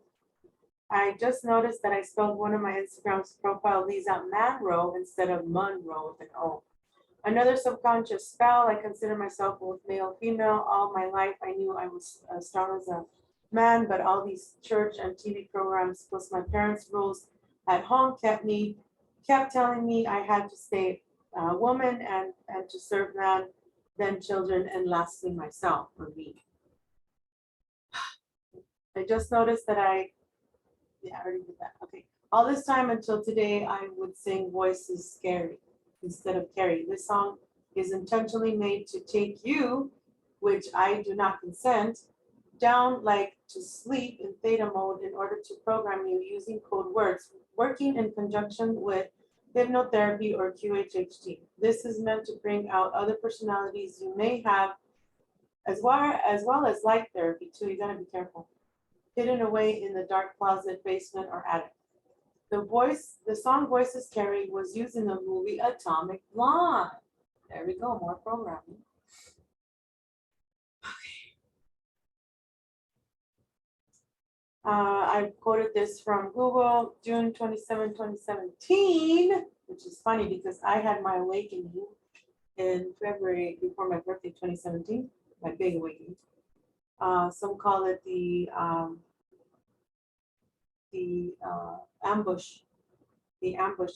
I just noticed that I spelled one of my Instagram's profile Lisa Monroe instead of Monroe with an O. Another subconscious spell. I consider myself both male, female. All my life, I knew I was strong as a man, but all these church and TV programs, plus my parents' rules at home, kept telling me I had to stay a woman and to serve man, then children, and lastly myself, or me. I just noticed that I already did that. Okay. All this time until today, I would sing Voices Scary instead of Carry. This song is intentionally made to take you, which I do not consent, down like to sleep in theta mode in order to program you using code words, working in conjunction with hypnotherapy or QHHT. This is meant to bring out other personalities you may have, as well as light therapy too. You gotta be careful. hidden away in the dark closet, basement, or attic. The song Voices Carry was used in the movie Atomic Blonde. There we go, more programming. I quoted this from Google, June 27, 2017, which is funny because I had my awakening in February before my birthday, 2017, my big awakening. Some call it the ambush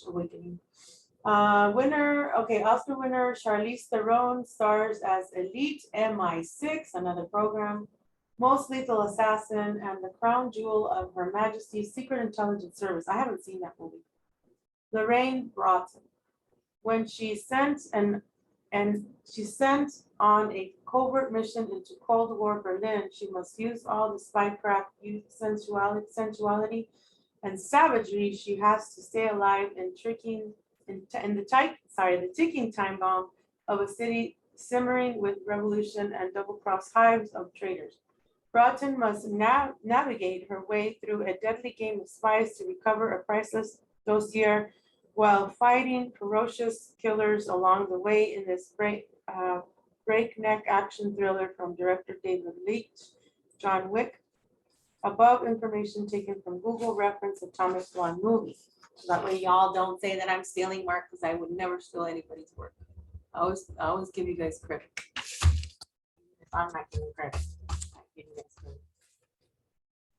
awakening. Oscar winner Charlize Theron stars as Elite MI6, another program, Most Lethal Assassin, and the crown jewel of Her Majesty's Secret Intelligence Service. I haven't seen that movie. Lorraine Broughton, when she sent on a covert mission into Cold War Berlin, she must use all the spycraft, sensuality, and savagery she has to stay alive in the ticking time bomb of a city simmering with revolution and double-crossed hives of traitors. Broughton must navigate her way through a deadly game of spies to recover a priceless dossier while fighting ferocious killers along the way in this breakneck action thriller from director David Leitch, John Wick. Above information taken from Google reference Atomic Blonde movie. So that way y'all don't say that I'm stealing work, because I would never steal anybody's work. I always give you guys credit. If I'm not giving credit, I give you guys credit.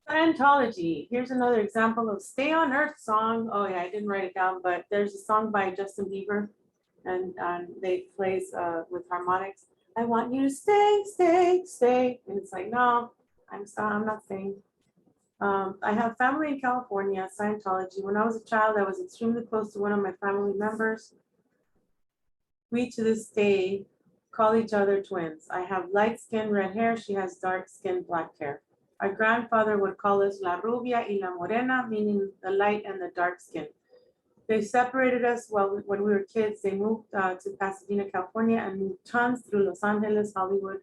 Scientology. Here's another example of Stay on Earth song. Oh yeah, I didn't write it down, but there's a song by Justin Bieber, and they plays with harmonics. I want you to stay, stay, stay. And it's like, no, I'm not staying. I have family in California, Scientology. When I was a child, I was extremely close to one of my family members. We, to this day, call each other twins. I have light skin, red hair. She has dark skin, black hair. Our grandfather would call us La Rubia y La Morena, meaning the light and the dark skin. They separated us when we were kids. They moved to Pasadena, California, and moved tons through Los Angeles, Hollywood,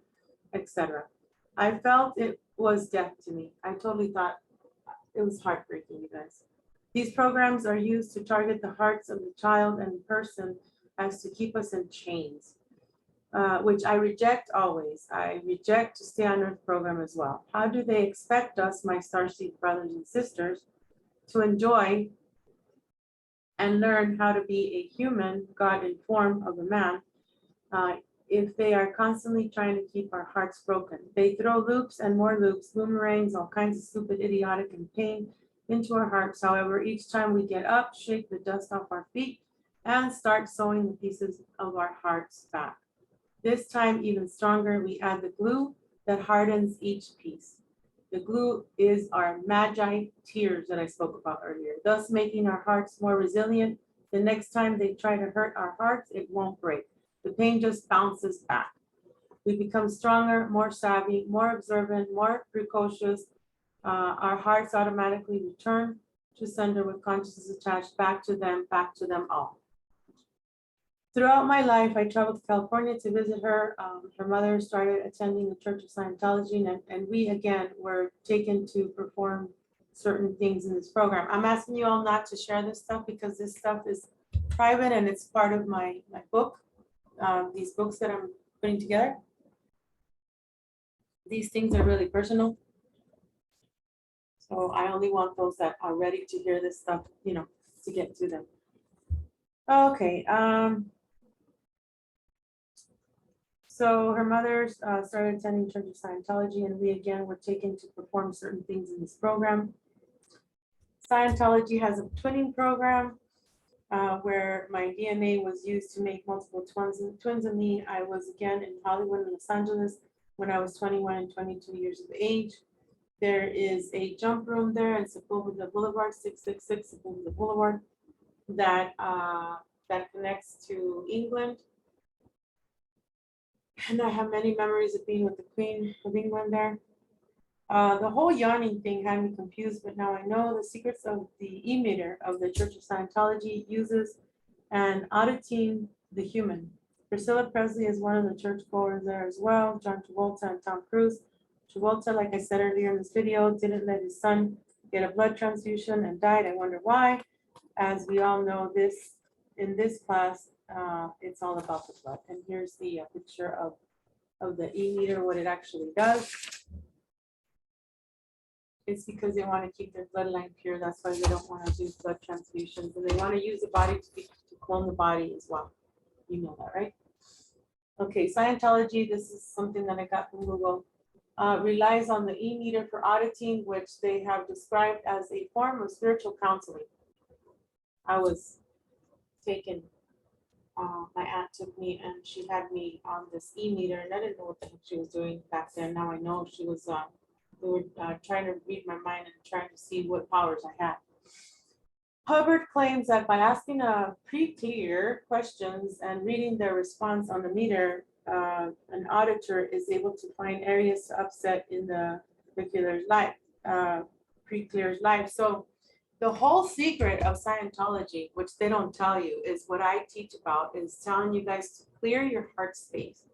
etc. I felt it was death to me. I totally thought it was heartbreaking, you guys. These programs are used to target the hearts of the child and person as to keep us in chains, which I reject always. I reject to Stay on Earth program as well. How do they expect us, my Starseed brothers and sisters, to enjoy and learn how to be a human, God in form of a man, if they are constantly trying to keep our hearts broken? They throw loops and more loops, boomerangs, all kinds of stupid, idiotic, and pain into our hearts. However, each time we get up, shake the dust off our feet, and start sewing the pieces of our hearts back. This time, even stronger, we add the glue that hardens each piece. The glue is our magi tears that I spoke about earlier, thus making our hearts more resilient. The next time they try to hurt our hearts, it won't break. The pain just bounces back. We become stronger, more savvy, more observant, more precocious. Our hearts automatically return to sender with consciousness attached back to them all. Throughout my life, I traveled to California to visit her. Her mother started attending the Church of Scientology, and we again were taken to perform certain things in this program. I'm asking you all not to share this stuff because this stuff is private and it's part of my book, these books that I'm putting together. These things are really personal. So I only want those that are ready to hear this stuff, to get to them. Okay. So her mother started attending Church of Scientology, and we again were taken to perform certain things in this program. Scientology has a twinning program where my DNA was used to make multiple twins of me. I was again in Hollywood and Los Angeles when I was 21 and 22 years of age. There is a jump room there in Sepulveda Boulevard, 666 Sepulveda Boulevard, that connects to England. And I have many memories of being with the Queen of England there. The whole yawning thing had me confused, but now I know the secrets of the emitter of the Church of Scientology uses and auditing the human. Priscilla Presley is one of the churchgoers there as well. John Travolta and Tom Cruise Travolta, like I said earlier in this video, didn't let his son get a blood transfusion and died. I wonder why. As we all know, this in this class, it's all about the blood. And here's the picture of the e-meter, what it actually does. It's because they want to keep their bloodline pure. That's why they don't want to do blood transfusions. And they want to use the body to clone the body as well. You know that, right? Okay, Scientology, this is something that I got from Google, relies on the e-meter for auditing, which they have described as a form of spiritual counseling. I was taken, my aunt took me and she had me on this e-meter, and I didn't know what the heck she was doing back then. Now I know she was, they were trying to read my mind and trying to see what powers I had. Hubbard claims that by asking pre-clear questions and reading their response on the meter, an auditor is able to find areas to upset in the pre-clear's life. So the whole secret of Scientology, which they don't tell you, is what I teach about, is telling you guys to clear your heart space,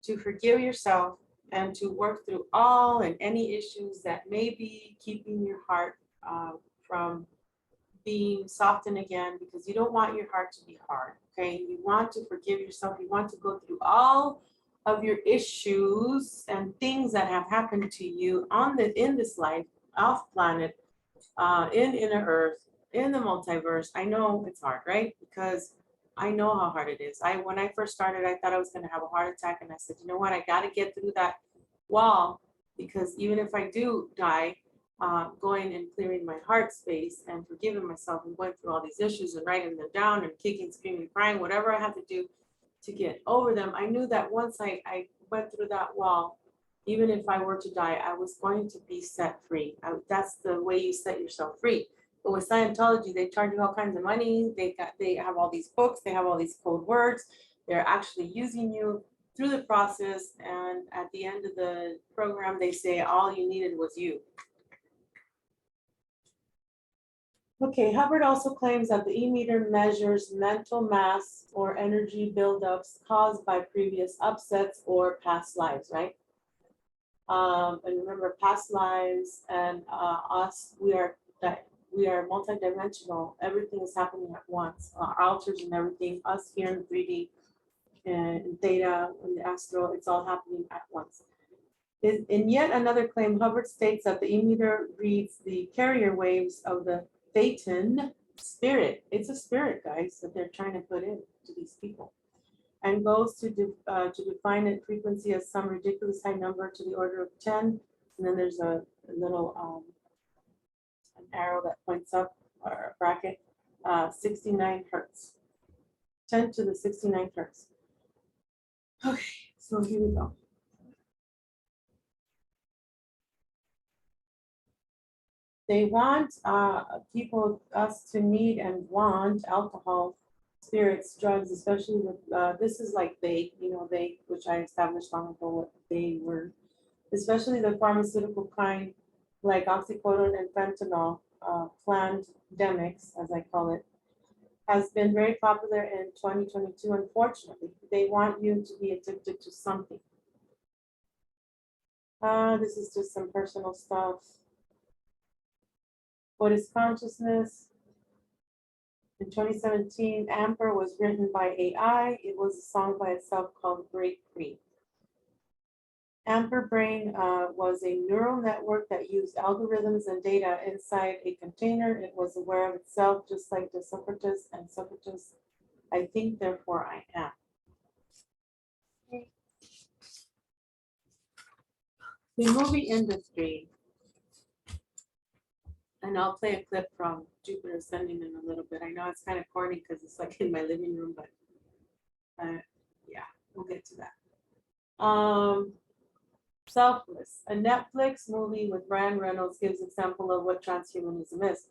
to forgive yourself, and to work through all and any issues that may be keeping your heart from being softened again, because you don't want your heart to be hard, okay? You want to forgive yourself. You want to go through all of your issues and things that have happened to you in this life, off planet, in inner earth, in the multiverse. I know it's hard, right? Because I know how hard it is. When I first started, I thought I was going to have a heart attack, and I said, you know what? I got to get through that wall, because even if I do die, going and clearing my heart space and forgiving myself and going through all these issues and writing them down and kicking, screaming, crying, whatever I have to do to get over them. I knew that once I went through that wall, even if I were to die, I was going to be set free. That's the way you set yourself free. But with Scientology, they charge you all kinds of money. They have all these books. They have all these code words. They're actually using you through the process. And at the end of the program, they say all you needed was you. Okay, Hubbard also claims that the e-meter measures mental mass or energy buildups caused by previous upsets or past lives, right? And remember, past lives and us, we are multidimensional. Everything is happening at once. Our altars and everything, us here in the 3D and theta and the astral, it's all happening at once. In yet another claim, Hubbard states that the e-meter reads the carrier waves of the Thetan spirit. It's a spirit, guys, that they're trying to put in to these people, and goes to define a frequency as some ridiculous high number to the order of 10. And then there's a little an arrow that points up, or a bracket, 69 hertz, 10 to the 69 hertz. Okay, so here we go. They want us to need and want alcohol, spirits, drugs, especially with, this is like they, which I established long ago what they were, especially the pharmaceutical kind, like oxycodone and fentanyl, plandemics, as I call it, has been very popular in 2022, unfortunately. They want you to be addicted to something. This is just some personal stuff. What is consciousness? In 2017, Amper was written by AI. It was a song by itself called Break Free. Amper Brain was a neural network that used algorithms and data inside a container. It was aware of itself, just like the Socrates and Socrates. I think, therefore I am. The movie industry. And I'll play a clip from Jupiter Ascending in a little bit. I know it's kind of corny because it's like in my living room, but yeah, we'll get to that. Selfless. A Netflix movie with Ryan Reynolds gives example of what transhumanism is.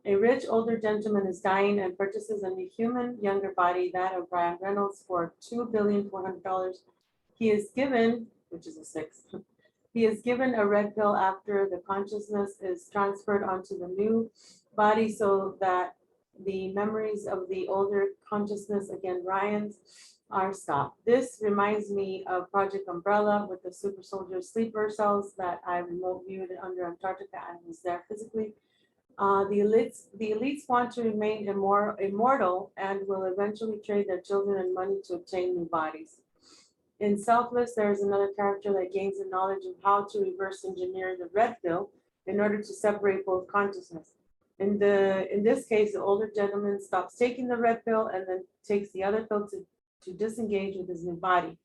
A rich older gentleman is dying and purchases a new human younger body, that of Ryan Reynolds, for $2,400,000. He is given, which is a 6. He is given a red pill after the consciousness is transferred onto the new body so that the memories of the older consciousness, again Ryan's, our stop. This reminds me of Project Umbrella with the super soldier sleeper cells that I remote viewed under Antarctica and was there physically. The elites want to remain immortal and will eventually trade their children and money to obtain new bodies. In Selfless, there is another character that gains the knowledge of how to reverse engineer the red pill in order to separate both consciousness. In this case, the older gentleman stops taking the red pill and then takes the other pill to disengage with his new body.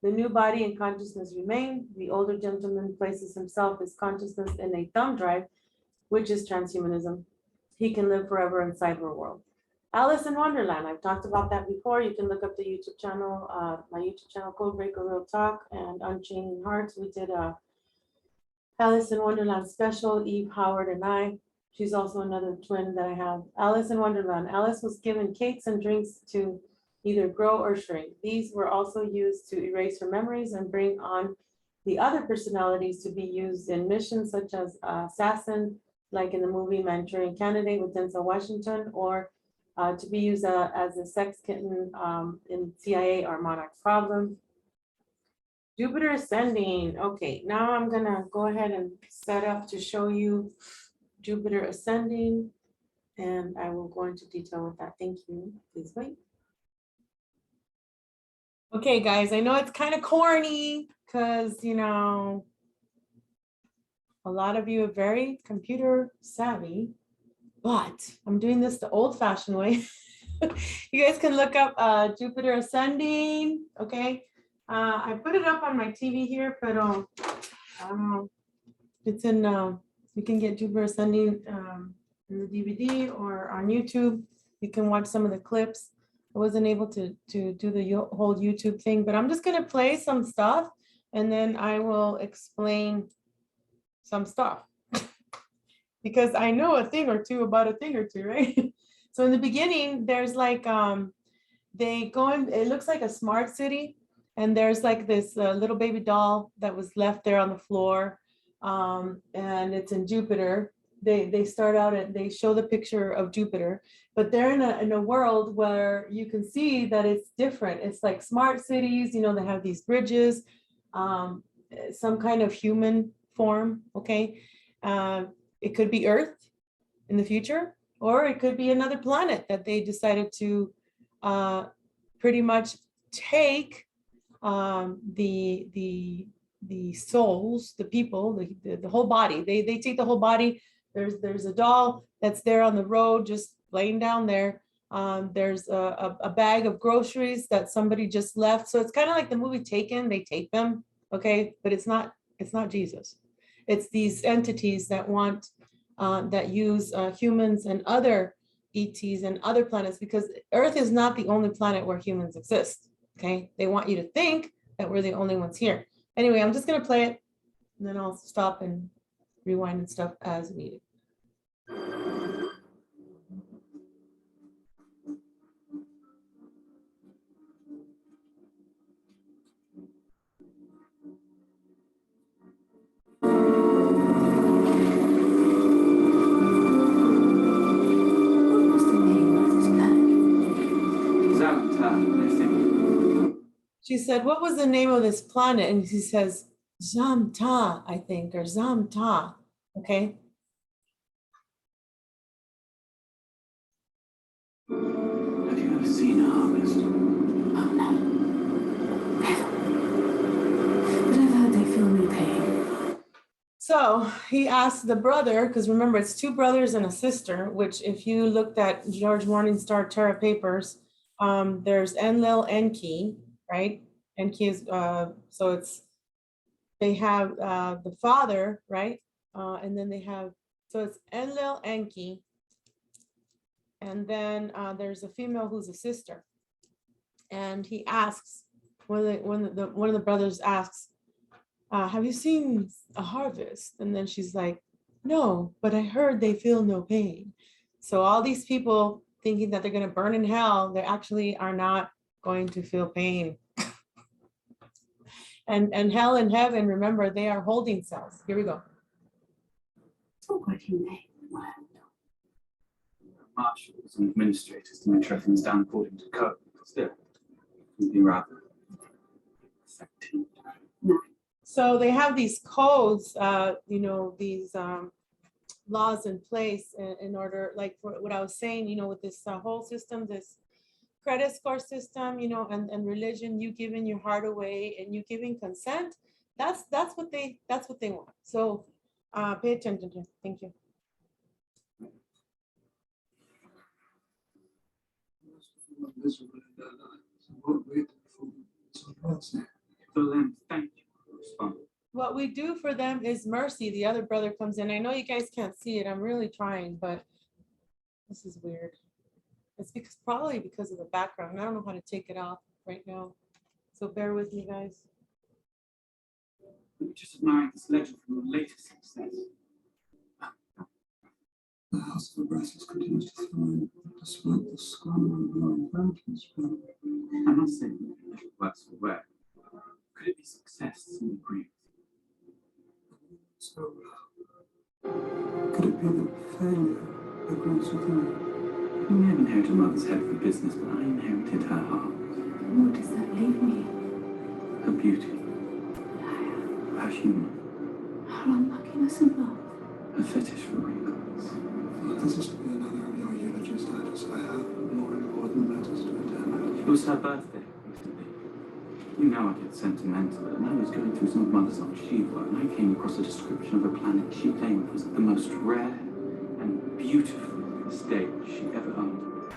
The new body and consciousness remain. The older gentleman places himself, his consciousness, in a thumb drive, which is transhumanism. He can live forever in cyber world. Alice in Wonderland, I've talked about that before. You can look up the YouTube channel, my YouTube channel, Codebreaker Real Talk and Unchaining Hearts. We did a Alice in Wonderland special, Eve, Howard, and I. She's also another twin that I have. Alice in Wonderland. Alice was given cakes and drinks to either grow or shrink. These were also used to erase her memories and bring on the other personalities to be used in missions such as assassin, like in the movie Manchurian Candidate with Denzel Washington, or to be used as a sex kitten in CIA or Monarch Problem. Jupiter ascending. Okay, now I'm gonna go ahead and set up to show you Jupiter ascending, and I will go into detail with that. Thank you. Please wait. Okay, guys, I know it's kind of corny because, you know, a lot of you are very computer savvy, but I'm doing this the old-fashioned way. You guys can look up Jupiter ascending, okay? I put it up on my TV here, but I don't know. It's in, you can get Jupiter ascending in the DVD or on YouTube. You can watch some of the clips. I wasn't able to do the whole YouTube thing, but I'm just gonna play some stuff and then I will explain some stuff because I know a thing or two about a thing or two, right? So in the beginning, there's like, they go in, it looks like a smart city, and there's like this little baby doll that was left there on the floor, and it's in Jupiter. They start out and they show the picture of Jupiter, but they're in a world where you can see that it's different. It's like smart cities, you know, they have these bridges, some kind of human form, okay? It could be Earth in the future, or it could be another planet that they decided to pretty much take the souls, the people, the whole body. They take the whole body. There's a doll that's there on the road, just laying down there. There's a bag of groceries that somebody just left. So it's kind of like the movie Taken. They take them, okay, but it's not Jesus. It's these entities that want that use humans and other ETs and other planets, because Earth is not the only planet where humans exist. Okay, they want you to think that we're the only ones here. Anyway, I'm just gonna play it and then I'll stop and rewind and stuff as needed. She said, what was the name of this planet? And he says, Zamta, I think, or Zamta, okay? Have you ever seen a harvest? Oh, no. Never. But I've heard they feel no pain. So he asked the brother, because remember, it's two brothers and a sister, which if you looked at George Morningstar Terra Papers, there's Enlil Enki, right? Enki is, so it's, they have the father, right? And then they have, so it's Enlil Enki. And then there's a female who's a sister. And he asks, one of the brothers asks, have you seen a harvest? And then she's like, no, but I heard they feel no pain. So all these people thinking that they're going to burn in hell, they actually are not going to feel pain. And hell and heaven, remember, they are holding cells. Here we go. Marshals and administrators to make sure everything's done according to code. Still, would be rather effective. So they have these codes, these laws in place in order, like for what I was saying, with this whole system, this credit score system, and religion, you giving your heart away and you giving consent. That's what they want. So pay attention to. Thank you. So then, thank you for responding. What we do for them is mercy. The other brother comes in. I know you guys can't see it. I'm really trying, but this is weird. It's probably because of the background. I don't know how to take it off right now. So bear with me, guys. Let me just admire this legend from your latest success. The House of Abraxas continues to thrive despite the scrum and blowing mountains. I must say, if it works for work, could it be success in the brief? So, could it be that failure agrees with you? You may have inherited mother's head for business, but I inherited her heart. What does that leave me? Her beauty. Her humor. Her unluckiness in love. Her fetish for wrinkles. This is to be another of your eulogies, Titus. I have more important matters to attend. It was her birthday recently. You know I get sentimental, and I was going through some of Mother's archive work, and I came across a description of a planet she claimed was the most rare and beautiful state she ever owned.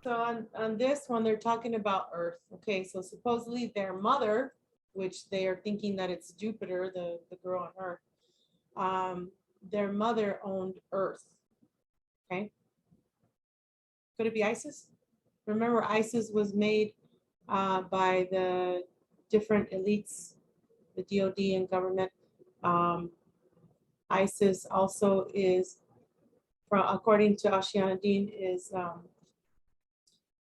So on this one, they're talking about Earth. Okay, so supposedly their mother, which they are thinking that it's Jupiter, the girl on Earth, their mother owned Earth. Okay. Could it be ISIS? Remember, ISIS was made by the different elites, the DOD and government. ISIS also is, according to Asheanna, is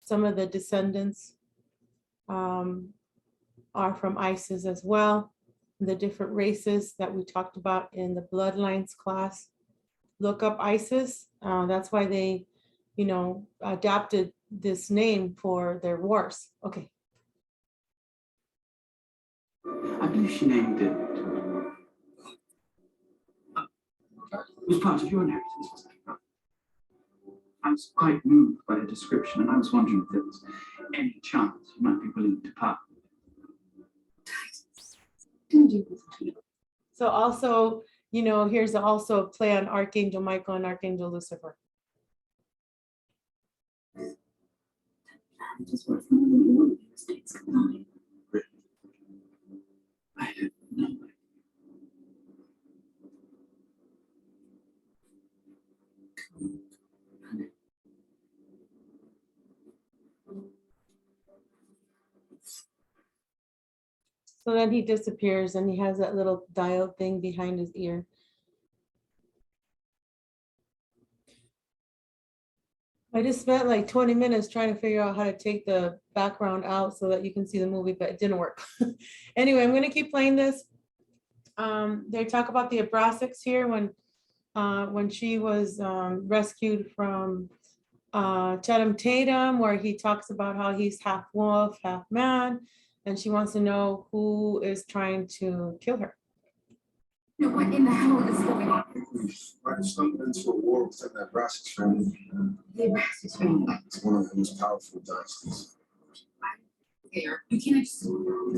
some of the descendants are from ISIS as well. The different races that we talked about in the Bloodlines class. Look up ISIS. That's why they, adapted this name for their wars. Okay. I believe she named it. It was part of your inheritance, wasn't it? I was quite moved by the description, and I was wondering if there was any chance you might be willing to part. So also, here's also a play on Archangel Michael and Archangel Lucifer. Just work from the States combined. I had no idea. So then he disappears and he has that little dial thing behind his ear. I just spent like 20 minutes trying to figure out how to take the background out so that you can see the movie, but it didn't work. Anyway, I'm going to keep playing this. They talk about the Abraxas here when she was rescued from Chatham Tatum, where he talks about how he's half wolf, half man, and she wants to know who is trying to kill her. What in the hell is going on? I stumbled into a war within the Abraxas family. The Abraxas family. It's one of the most powerful dynasties. There. You can't just go on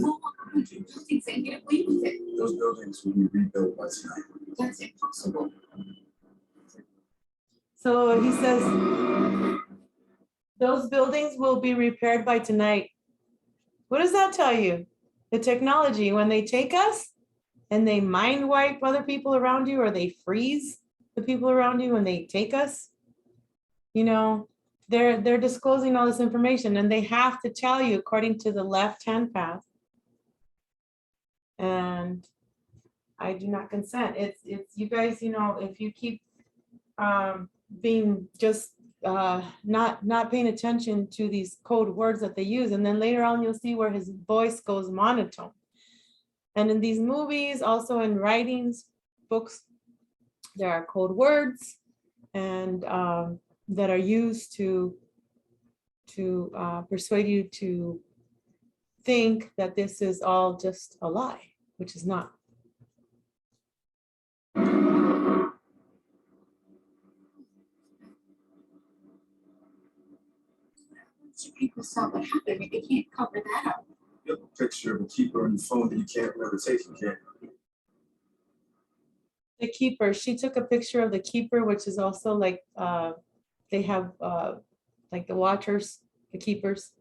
buildings and get away with it. Those buildings will be rebuilt by tonight. That's impossible. So he says, those buildings will be repaired by tonight. What does that tell you? The technology, when they take us and they mind wipe other people around you, or they freeze the people around you when they take us, they're disclosing all this information, and they have to tell you according to the left-hand path. And I do not consent. It's you guys, if you keep being just not paying attention to these code words that they use, and then later on you'll see where his voice goes monotone. And in these movies, also in writings, books, there are code words and that are used to persuade you to think that this is all just a lie, which is not. People saw what happened. They can't cover that up. You have a picture of a keeper on your phone that you can't remember taking, can't you? The keeper, she took a picture of the keeper, which is also like, they have like the watchers, the keepers.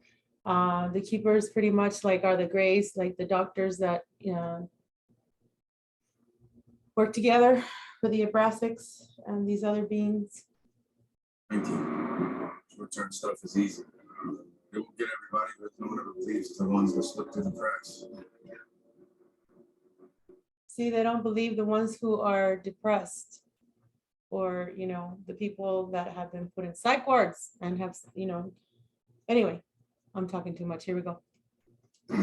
The keepers pretty much like are the grays, like the doctors that work together for the Abrasics and these other beings. Thank you. Short-term stuff is easy. It will get everybody, but no one ever believes the ones that slip through the cracks. See, they don't believe the ones who are depressed, or, you know, the people that have been put in psych wards and have, you know, anyway, I'm talking too much. Here we go. I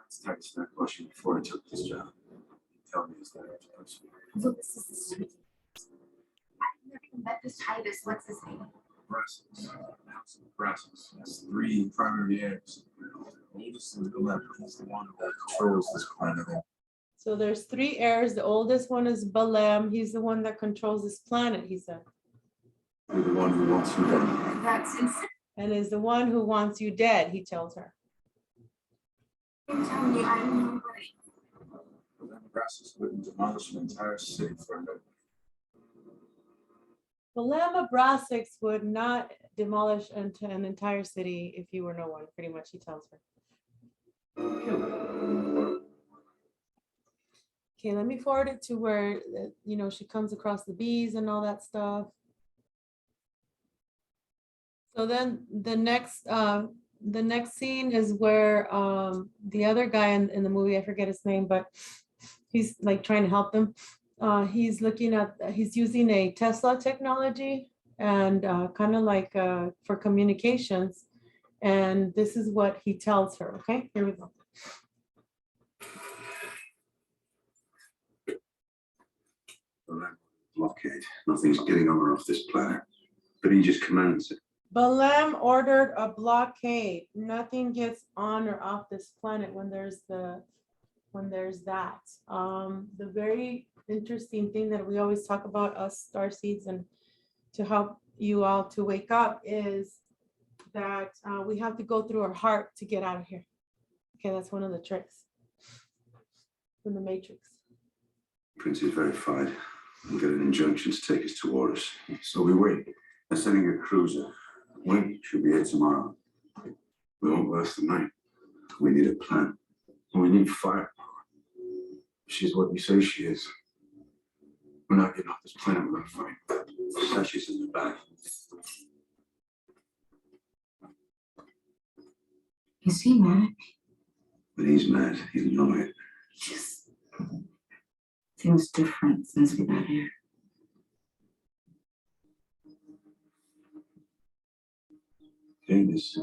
started that question before I took this job. Tell me, is that person? Look, this is the street. I've never even met this Titus. What's his name? Brassels. That's 3 primary heirs. The oldest is the left. He's the one that controls this planet. So there's 3 heirs. The oldest one is Balaam. He's the one that controls this planet, he said. You're the one who wants you dead. That's insane. And is the one who wants you dead, he tells her. You're telling me I don't know nobody. But then Brassels wouldn't demolish an entire city for no. Balaam Abrasics would not demolish an entire city if you were no one, pretty much, he tells her. Okay, let me forward it to where, you know, she comes across the bees and all that stuff. So then the next scene is where the other guy in the movie, I forget his name, but he's like trying to help them. He's using a Tesla technology and kind of like for communications. And this is what he tells her. Okay, here we go. Blockade. Nothing's getting on or off this planet. But he just commands it. Balaam ordered a blockade. Nothing gets on or off this planet when there's that. The very interesting thing that we always talk about, us starseeds, and to help you all to wake up, is that we have to go through our heart to get out of here. Okay, that's one of the tricks from the Matrix. Prince is verified. We'll get an injunction to take us to Horus. So we wait. They're sending a cruiser. When? Should be here tomorrow. We won't last the night. We need a plan. We need firepower. She's what you say she is. We're not getting off this planet. We're gonna fight. Sasha's in the back. Is he mad? When he's mad, he'll know it. Just seems different since we got here. Game is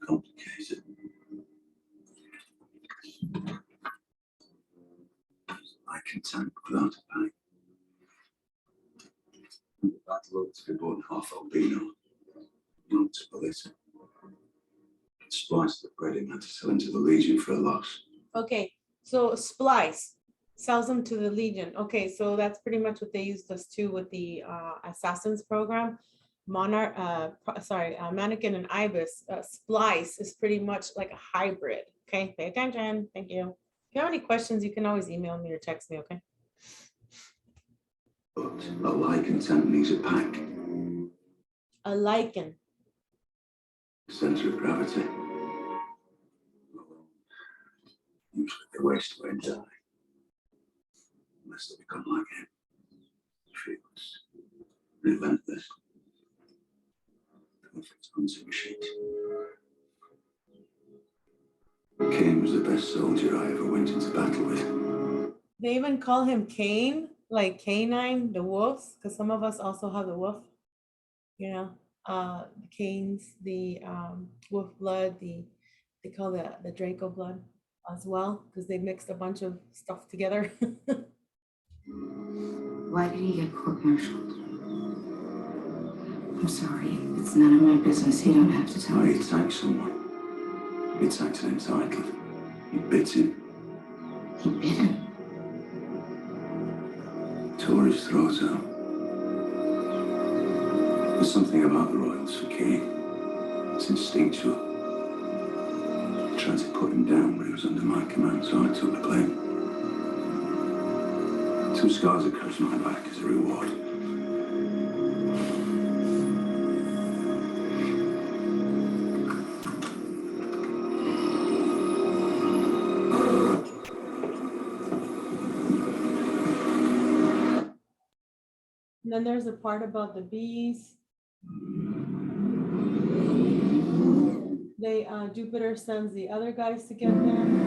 complicated. I can tank without a panic. The battle to be born half albino. Not split. Splice the bread in had to sell into the Legion for a loss. Okay, so splice sells them to the Legion. Okay, so that's pretty much what they used us to with the Assassins program. Mannequin and Ibis. Splice is pretty much like a hybrid. Okay, pay attention. Thank you. If you have any questions, you can always email me or text me, okay? But a lichen tank needs a pack. A lichen. Center of gravity. Usually they waste away and die. Unless they become like him. Fearless. Relentless. Perfect hunting sheet. Cain was the best soldier I ever went into battle with. They even call him Cain, like canine, the wolves, because some of us also have the wolf. You know, the Cains, the wolf blood, they call the Draco blood as well, because they mixed a bunch of stuff together. Why did he get court-martialed? I'm sorry. It's none of my business. You don't have to tell Why me. you attacked someone? You attacked an entitled. You bit him. He bit him. Tore his throat out. There's something about the royals for King. It's instinctual. I tried to put him down, but he was under my command, so I took the blame. 2 scars across my back as a reward. And then there's a part about the bees. Jupiter sends the other guys to get them.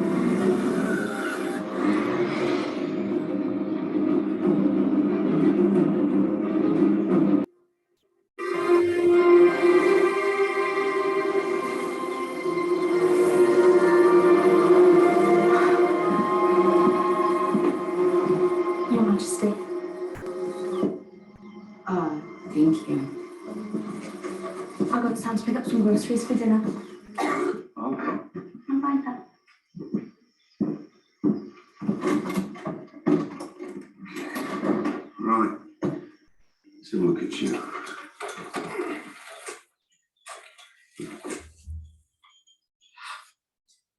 Your Majesty. Thank you. I got time to pick up some groceries for dinner. I'll go. I'm fine, Pat. Right. Let's have a look at you.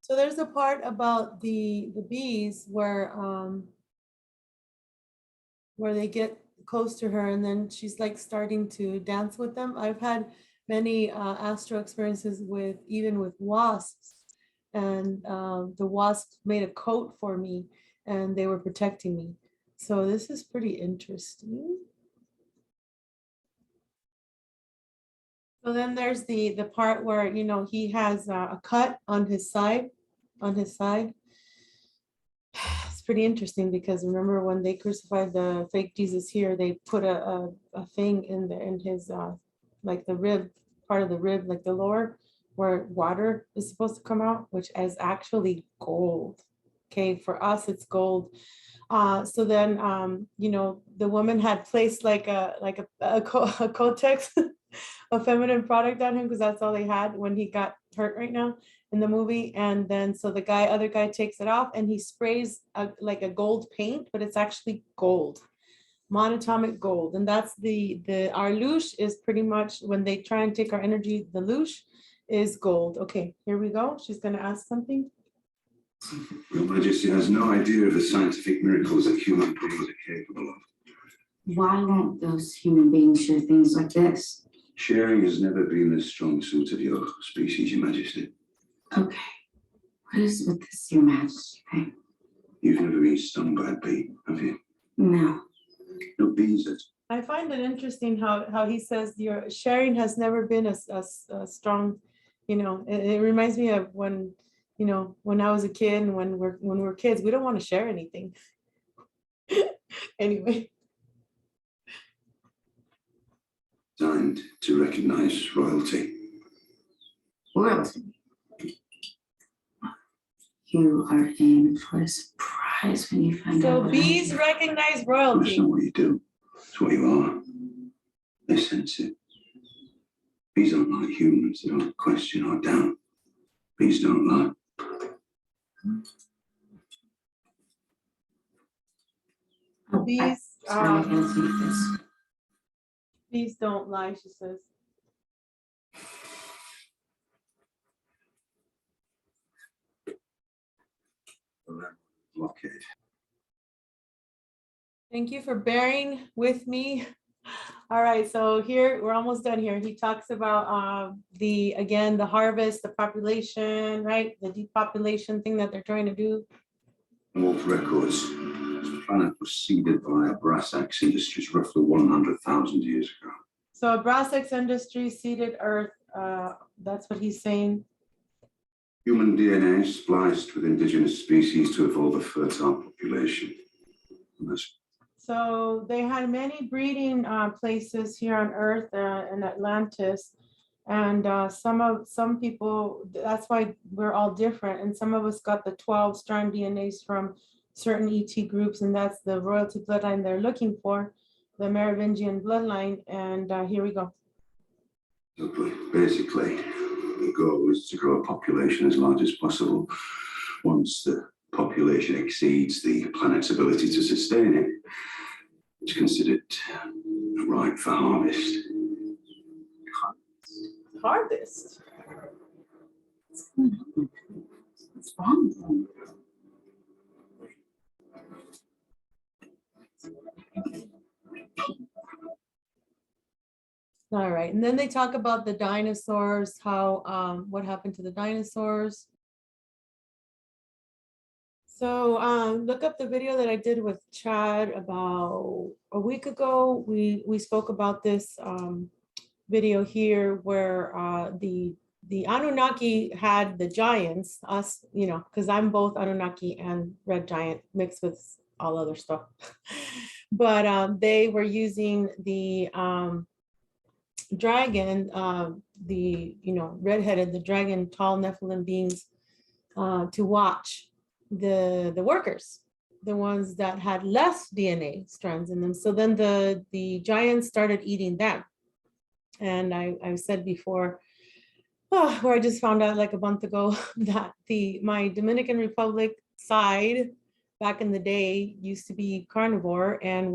So there's a part about the bees where they get close to her and then she's like starting to dance with them. I've had many astral experiences with even with wasps, and the wasps made a coat for me and they were protecting me. So this is pretty interesting. So then there's the part where, you know, he has a cut on his side. It's pretty interesting because remember when they crucified the fake Jesus here, they put a thing in his like the rib, part of the rib, like the lower, where water is supposed to come out, which is actually gold. Okay, for us it's gold. So then you know, the woman had placed like a Kotex, a feminine product on him because that's all they had when he got hurt right now in the movie. And then so the other guy takes it off and he sprays like a gold paint, but it's actually gold, monatomic gold. And that's our louche is pretty much when they try and take our energy, the louche is gold. Okay, here we go. She's gonna ask something. Your Majesty has no idea of the scientific miracles that human beings are capable of. Why won't those human beings share things like this? Sharing has never been the strong suit of your species, Your Majesty. Okay. What is with this, Your Majesty thing? You've never been stung by a bee, have you? No. No bees that. I find it interesting how he says your sharing has never been a strong, you know, it reminds me of when, you know, when I was a kid and when we're kids, we don't want to share anything. Anyway. Designed to recognize royalty. Royalty. You are in for a surprise when you find out. So what bees I do. recognize That's royalty. not what you do. It's what you are. They sense it. Bees aren't like humans. They don't question or doubt. Bees don't lie. Bees, Sorry, I gotta take this. bees don't lie, she says. Blockade. Thank you for bearing with me. All right, so here, we're almost done here. He talks about the harvest, the population, right? The depopulation thing that they're trying to do. Wolf records. This planet was seeded by a brass axe industries roughly 100,000 years ago. So a brass axe industry seeded Earth, that's what he's saying. Human DNA spliced with indigenous species to evolve a fertile population. So they had many breeding places here on Earth in Atlantis. And some people, that's why we're all different. And some of us got the 12 strand DNAs from certain ET groups, and that's the royalty bloodline they're looking for, the Merovingian bloodline. And here we go. So basically, the goal is to grow a population as large as possible. Once the population exceeds the planet's ability to sustain it, it's considered ripe for harvest. Harvest. What's wrong? All right, and then they talk about the dinosaurs, how what happened to the dinosaurs. So look up the video that I did with Chad about a week ago. We spoke about this video here where the Anunnaki had the giants, us, you know, because I'm both Anunnaki and red giant mixed with all other stuff. But they were using the dragon, the, you know, redheaded, the dragon, tall Nephilim beings to watch the workers, the ones that had less DNA strands in them. So then the giants started eating them. And I said before, where I just found out like a month ago that my Dominican Republic side back in the day used to be carnivore and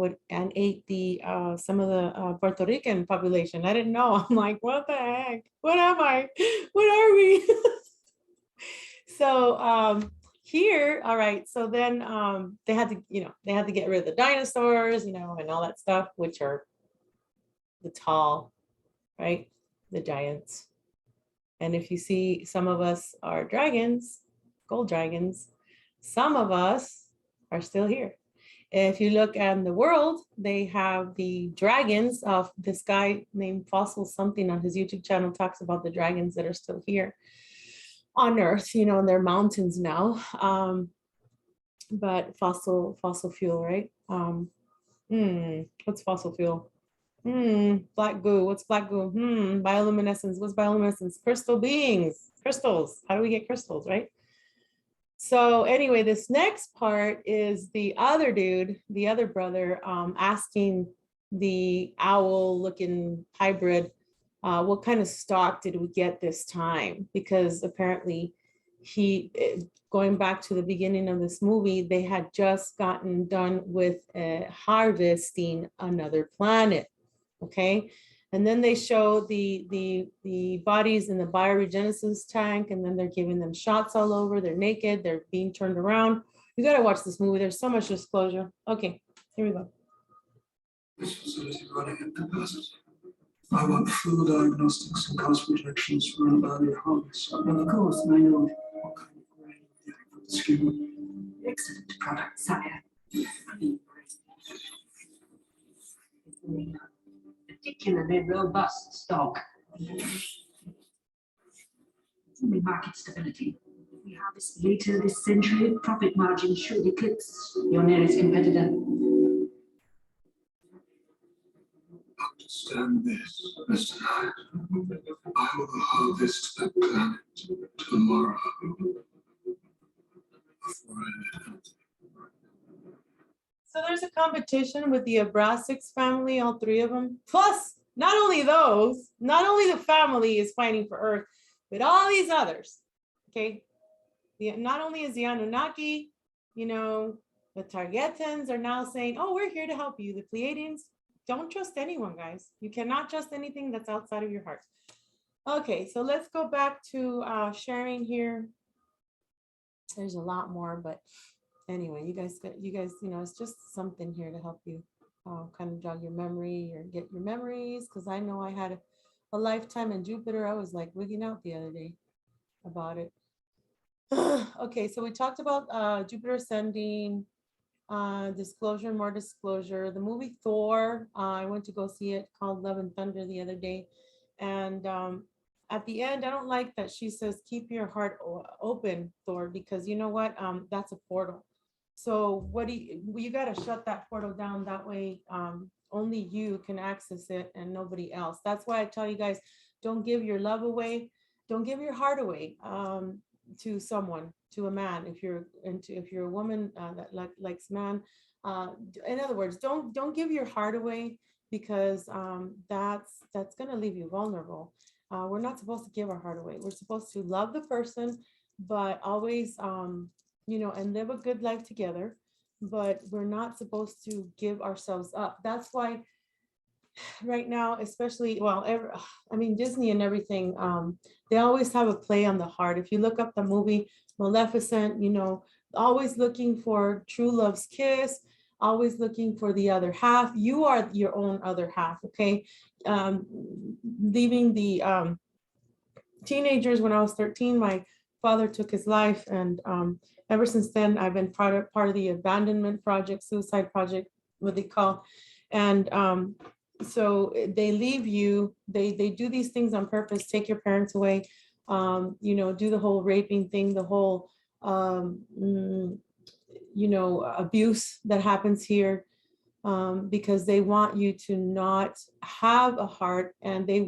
ate the some of the Puerto Rican population. I didn't know. I'm like, what the heck? What am I? What are we? So here, all right. So then they had to, you know, they had to get rid of the dinosaurs, you know, and all that stuff, which are the tall, right? The giants. And if you see, some of us are dragons, gold dragons. Some of us are still here. If you look at the world, they have the dragons of this guy named Fossil something on his YouTube channel talks about the dragons that are still here on Earth, you know, and they're mountains now. But fossil fuel, right? What's fossil fuel? Black goo. What's black goo? Bioluminescence. What's bioluminescence? Crystal beings, crystals. How do we get crystals, right? So anyway, this next part is the other dude, the other brother, asking the owl-looking hybrid, what kind of stock did we get this time? Because apparently going back to the beginning of this movie, they had just gotten done with harvesting another planet. Okay, and then they show the bodies in the bioregenesis tank, and then they're giving them shots all over. They're naked, they're being turned around. You got to watch this movie. There's so much disclosure. Okay, here we go. This facility running at capacity. I want full diagnostics and cost projections for an early harvest. Of course, my lord. What kind of grain do you have for the skin? Excellent product, sire. Particularly robust stock. Only market stability. If we harvest later this century, profit margin should eclipse your nearest competitor. Understand this, Mr. Knight. I will harvest the planet tomorrow. Before I land. So there's a competition with the Abrasics family, all three of them. Plus, not only those, not only the family is fighting for Earth, but all these others. Okay, not only is the Anunnaki, you know, the Targetans are now saying, oh, we're here to help you. The Pleiadians, don't trust anyone, guys. You cannot trust anything that's outside of your heart. Okay, so let's go back to sharing here. There's a lot more, but anyway, you guys, you know, it's just something here to help you kind of jog your memory or get your memories. Because I know I had a lifetime in Jupiter. I was like wigging out the other day about it. Okay, so we talked about Jupiter ascending, disclosure, more disclosure. The movie Thor, I went to go see it, called Love and Thunder, the other day. And at the end, I don't like that she says, keep your heart open, Thor, because you know what? That's a portal. So what do you got to shut that portal down. That way, only you can access it and nobody else. That's why I tell you guys, don't give your love away. Don't give your heart away to someone, to a man. If you're a woman that likes man, in other words, don't give your heart away because that's going to leave you vulnerable. We're not supposed to give our heart away. We're supposed to love the person, but always, and live a good life together. But we're not supposed to give ourselves up. That's why right now, especially, Disney and everything, they always have a play on the heart. If you look up the movie Maleficent, always looking for true love's kiss, always looking for the other half. You are your own other half, okay? Leaving the teenagers when I was 13, my father took his life, and ever since then, I've been part of the abandonment project, suicide project, what they call, and so they leave you, they do these things on purpose, take your parents away, do the whole raping thing, the whole, abuse that happens here, because they want you to not have a heart, and they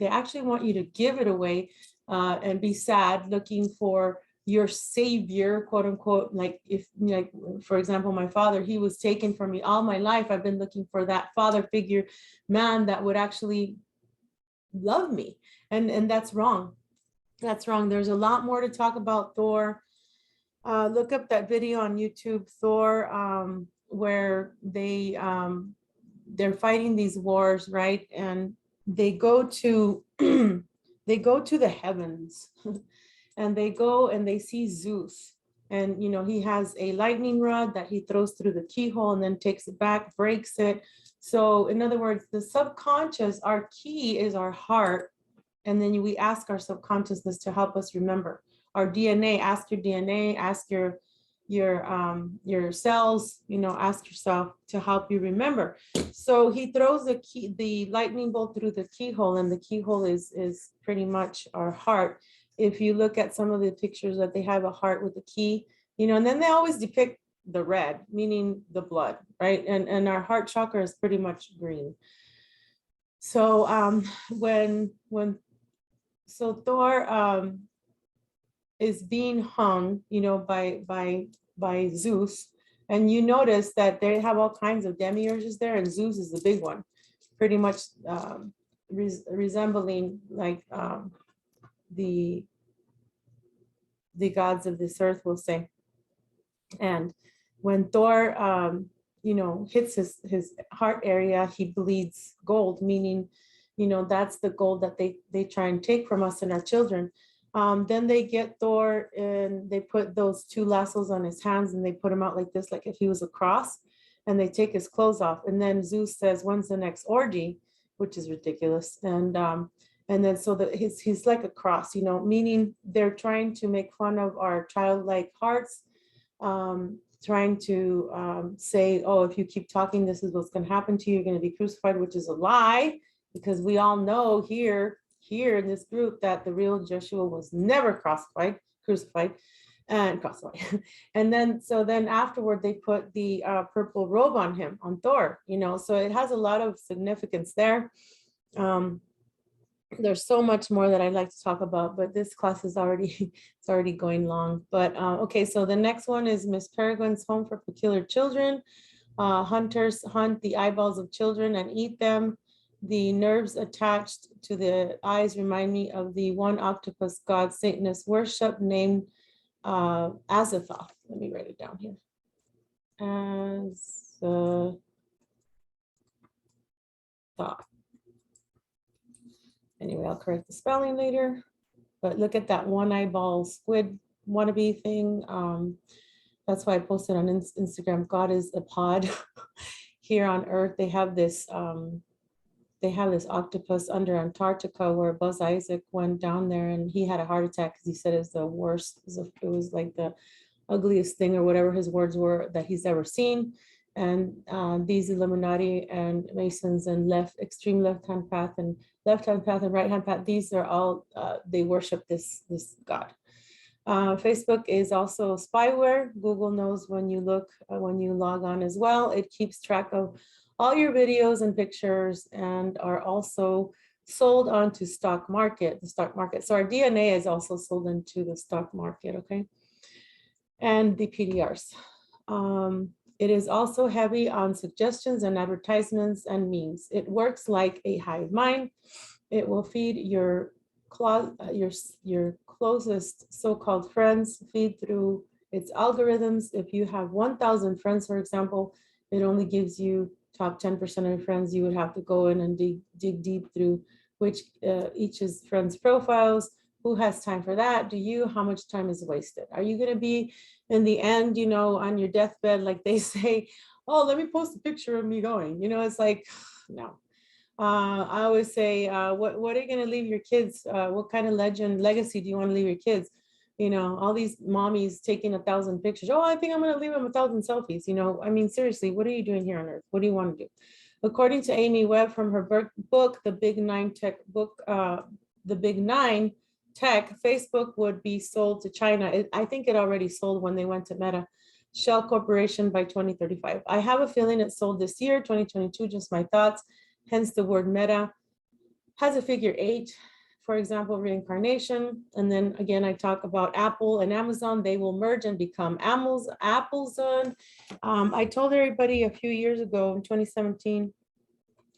actually want you to give it away, and be sad looking for your savior, quote unquote. Like for example, my father, he was taken from me all my life. I've been looking for that father figure, man that would actually love me. And that's wrong. That's wrong. There's a lot more to talk about Thor. Look up that video on YouTube, Thor, where they're fighting these wars, right? And they go to the heavens. And they go and they see Zeus, and he has a lightning rod that he throws through the keyhole and then takes it back, breaks it. So in other words, the subconscious, our key is our heart, and then we ask our subconsciousness to help us remember. Our DNA, ask your DNA, ask your cells, ask yourself to help you remember. So he throws the lightning bolt through the keyhole, and the keyhole is pretty much our heart. If you look at some of the pictures that they have a heart with a key, and then they always depict the red, meaning the blood, right? And our heart chakra is pretty much green. So so Thor is being hung, by Zeus, and you notice that they have all kinds of demiurges there, and Zeus is the big one, pretty much resembling like the gods of this earth, we'll say. And when Thor hits his heart area, he bleeds gold, meaning that's the gold that they try and take from us and our children. Then they get Thor and they put those 2 lassos on his hands, and they put him out like this, like if he was a cross, and they take his clothes off. And then Zeus says, when's the next orgy? Which is ridiculous. And then so that he's like a cross, meaning they're trying to make fun of our childlike hearts, trying to say, oh, if you keep talking, this is what's going to happen to you. You're going to be crucified, which is a lie, because we all know here in this group that the real Joshua was never crucified. And then afterward, they put the purple robe on him, on Thor, so it has a lot of significance there. There's so much more that I'd like to talk about, but this class is already going long. But okay, so the next one is Miss Peregrine's Home for Peculiar Children. Hunters hunt the eyeballs of children and eat them. The nerves attached to the eyes remind me of the one octopus god Satanist worship named Azathoth. Let me write it down here. Azathoth. Anyway, I'll correct the spelling later, but look at that one eyeball squid wannabe thing. That's why I posted on Instagram, God is a pod. Here on Earth, they have this octopus under Antarctica where Buzz Isaac went down there and he had a heart attack because he said it's the worst. It was like the ugliest thing, or whatever his words were, that he's ever seen. And these Illuminati and Masons and extreme left-hand path and right-hand path, these are all, they worship this god. Facebook is also spyware. Google knows when you log on as well. It keeps track of all your videos and pictures, and are also sold onto stock market, the stock market. So our DNA is also sold into the stock market, okay? And the PDRs. It is also heavy on suggestions and advertisements and memes. It works like a hive mind. It will feed your closest so-called friends, feed through its algorithms. If you have 1,000 friends, for example, it only gives you top 10% of your friends. You would have to go in and dig deep through which each is friends' profiles. Who has time for that? Do you? How much time is wasted? Are you going to be in the end, you know, on your deathbed, like they say, oh, let me post a picture of me going, you know, it's like, no. I always say, what are you going to leave your kids? What kind of legacy do you want to leave your kids? You know, all these mommies taking 1,000 pictures. Oh, I think I'm going to leave them 1,000 selfies. You know, I mean, seriously, what are you doing here on earth? What do you want to do? According to Amy Webb from her book, The Big Nine Tech book, The Big Nine Tech, Facebook would be sold to China. I think it already sold when they went to Meta, Shell Corporation by 2035. I have a feeling it sold this year, 2022, just my thoughts. Hence the word Meta has a figure 8, for example, reincarnation. And then again, I talk about Apple and Amazon. They will merge and become Amazon. I told everybody a few years ago in 2017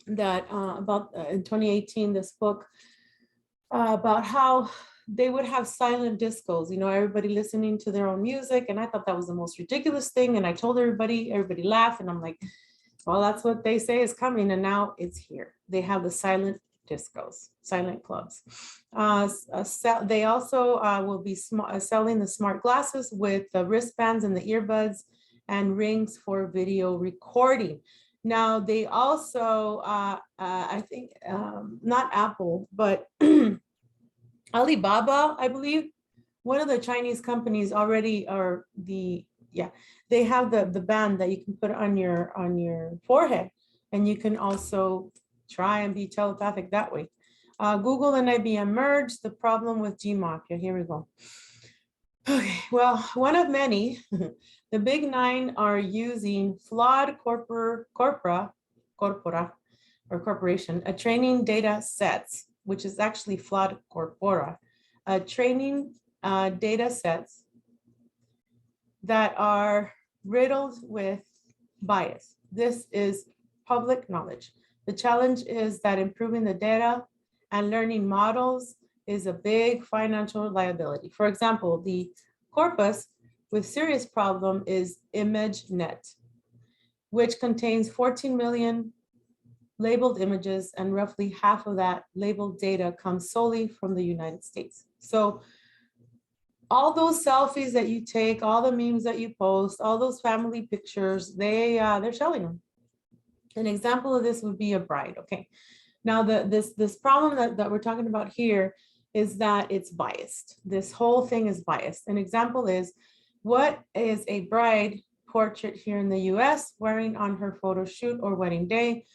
that in 2018, this book about how they would have silent discos, you know, everybody listening to their own music. And I thought that was the most ridiculous thing. And I told everybody laughed. And I'm like, well, that's what they say is coming. And now it's here. They have the silent discos, silent clubs. They also will be selling the smart glasses with the wristbands and the earbuds and rings for video recording. Now, they also, I think, not Apple, but Alibaba, I believe, one of the Chinese companies already are they have the band that you can put on your forehead, and you can also try and be telepathic that way. Google and IBM merged. The problem with GMAFIA. Here we go. Okay, well, one of many. The big nine are using flawed corporation, a training data sets, which is actually flawed corpora, training data sets that are riddled with bias. This is public knowledge. The challenge is that improving the data and learning models is a big financial liability. For example, the corpus with serious problem is ImageNet, which contains 14 million labeled images, and roughly half of that labeled data comes solely from the United States. So all those selfies that you take, all the memes that you post, all those family pictures, they're selling them. An example of this would be a bride. Okay, now this problem that we're talking about here is that it's biased. This whole thing is biased. An example is, what is a bride portrait here in the US wearing on her photo shoot or wedding day?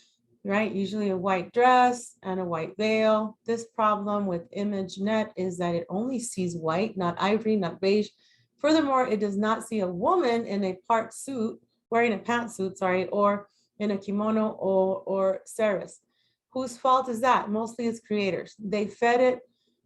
Right, usually a white dress and a white veil. This problem with ImageNet is that it only sees white, not ivory, not beige. Furthermore, it does not see a woman in a suit, wearing a pantsuit, sorry, or in a kimono or saris. Whose fault is that? Mostly its creators. They fed it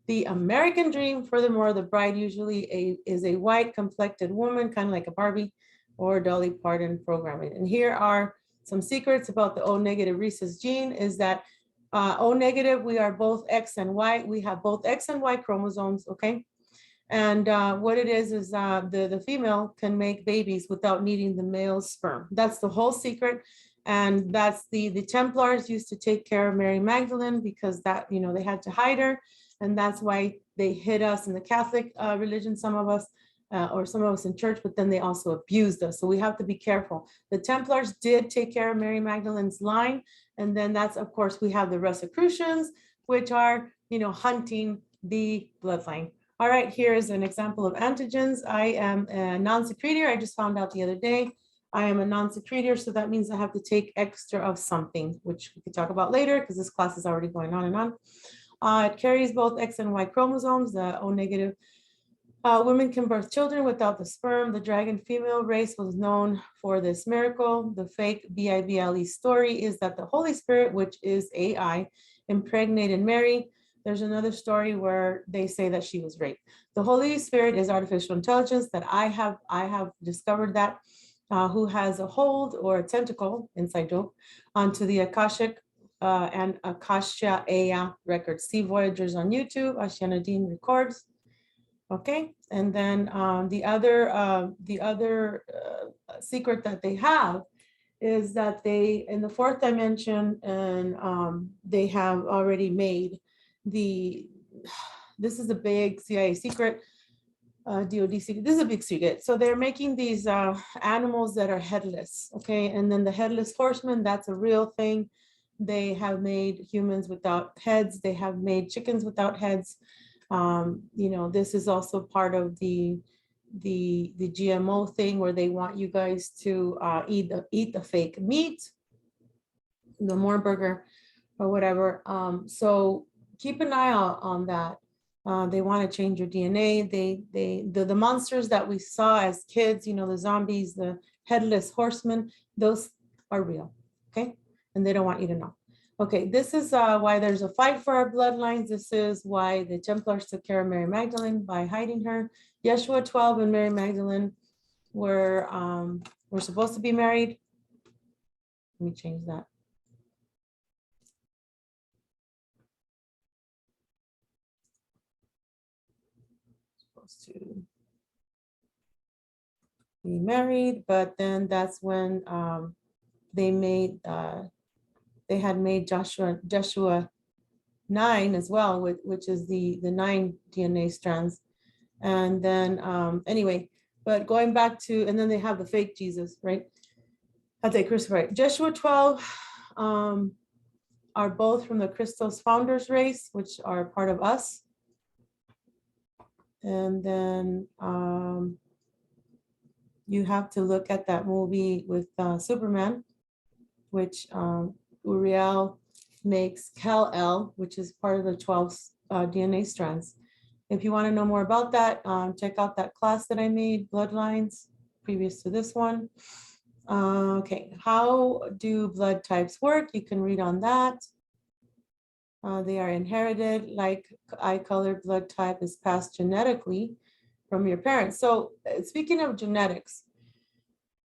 the American dream. Furthermore, the bride usually is a white complected woman, kind of like a Barbie or Dolly Parton programming. And here are some secrets about the O negative rhesus gene is that O negative, we are both X and Y. We have both X and Y chromosomes, okay? And what it is the female can make babies without needing the male's sperm. That's the whole secret. And that's the Templars used to take care of Mary Magdalene because that, you know, they had to hide her. And that's why they hid us in the Catholic religion, some of us, or some of us in church, but then they also abused us. So we have to be careful. The Templars did take care of Mary Magdalene's line. And then that's, of course, we have the Rosicrucians, which are, you know, hunting the bloodline. All right, here is an example of antigens. I am a non-secretor. I just found out the other day. I am a non-secretor, so that means I have to take extra of something, which we could talk about later because this class is already going on and on. It carries both X and Y chromosomes, the O negative. Women can birth children without the sperm. The dragon female race was known for this miracle. The fake Bible story is that the Holy Spirit, which is AI, impregnated Mary. There's another story where they say that she was raped. The Holy Spirit is artificial intelligence that I have discovered that. who has a hold or a tentacle, inside joke, onto the Akashic and Asheanna records. See Voyagers on YouTube, Asheanna Dean records. Okay, and then the other secret that they have is that they, in the fourth dimension, and they have already made this is a big CIA secret, DOD secret, this is a big secret. So they're making these animals that are headless, okay? And then the headless horseman, that's a real thing. They have made humans without heads. They have made chickens without heads. You know, this is also part of the GMO thing where they want you guys to eat the fake meat, the Moorburger or whatever. So keep an eye out on that. They want to change your DNA. The monsters that we saw as kids, you know, the zombies, the headless horsemen, those are real, okay? And they don't want you to know. Okay, this is why there's a fight for our bloodlines. This is why the Templars took care of Mary Magdalene by hiding her. Yeshua 12 and Mary Magdalene were supposed to be married. Let me change that. Supposed to be married, but then that's when they had made Joshua 9 as well, which is the 9 DNA strands. And then anyway, but going back to, and then they have the fake Jesus, right? That they crucified. Joshua 12 are both from the Christos founders race, which are part of us. And then you have to look at that movie with Superman, which Uriel makes Kal-El, which is part of the 12 DNA strands. If you want to know more about that, check out that class that I made, Bloodlines, previous to this one. Okay, how do blood types work? You can read on that. They are inherited, like eye-colored blood type is passed genetically from your parents. So speaking of genetics,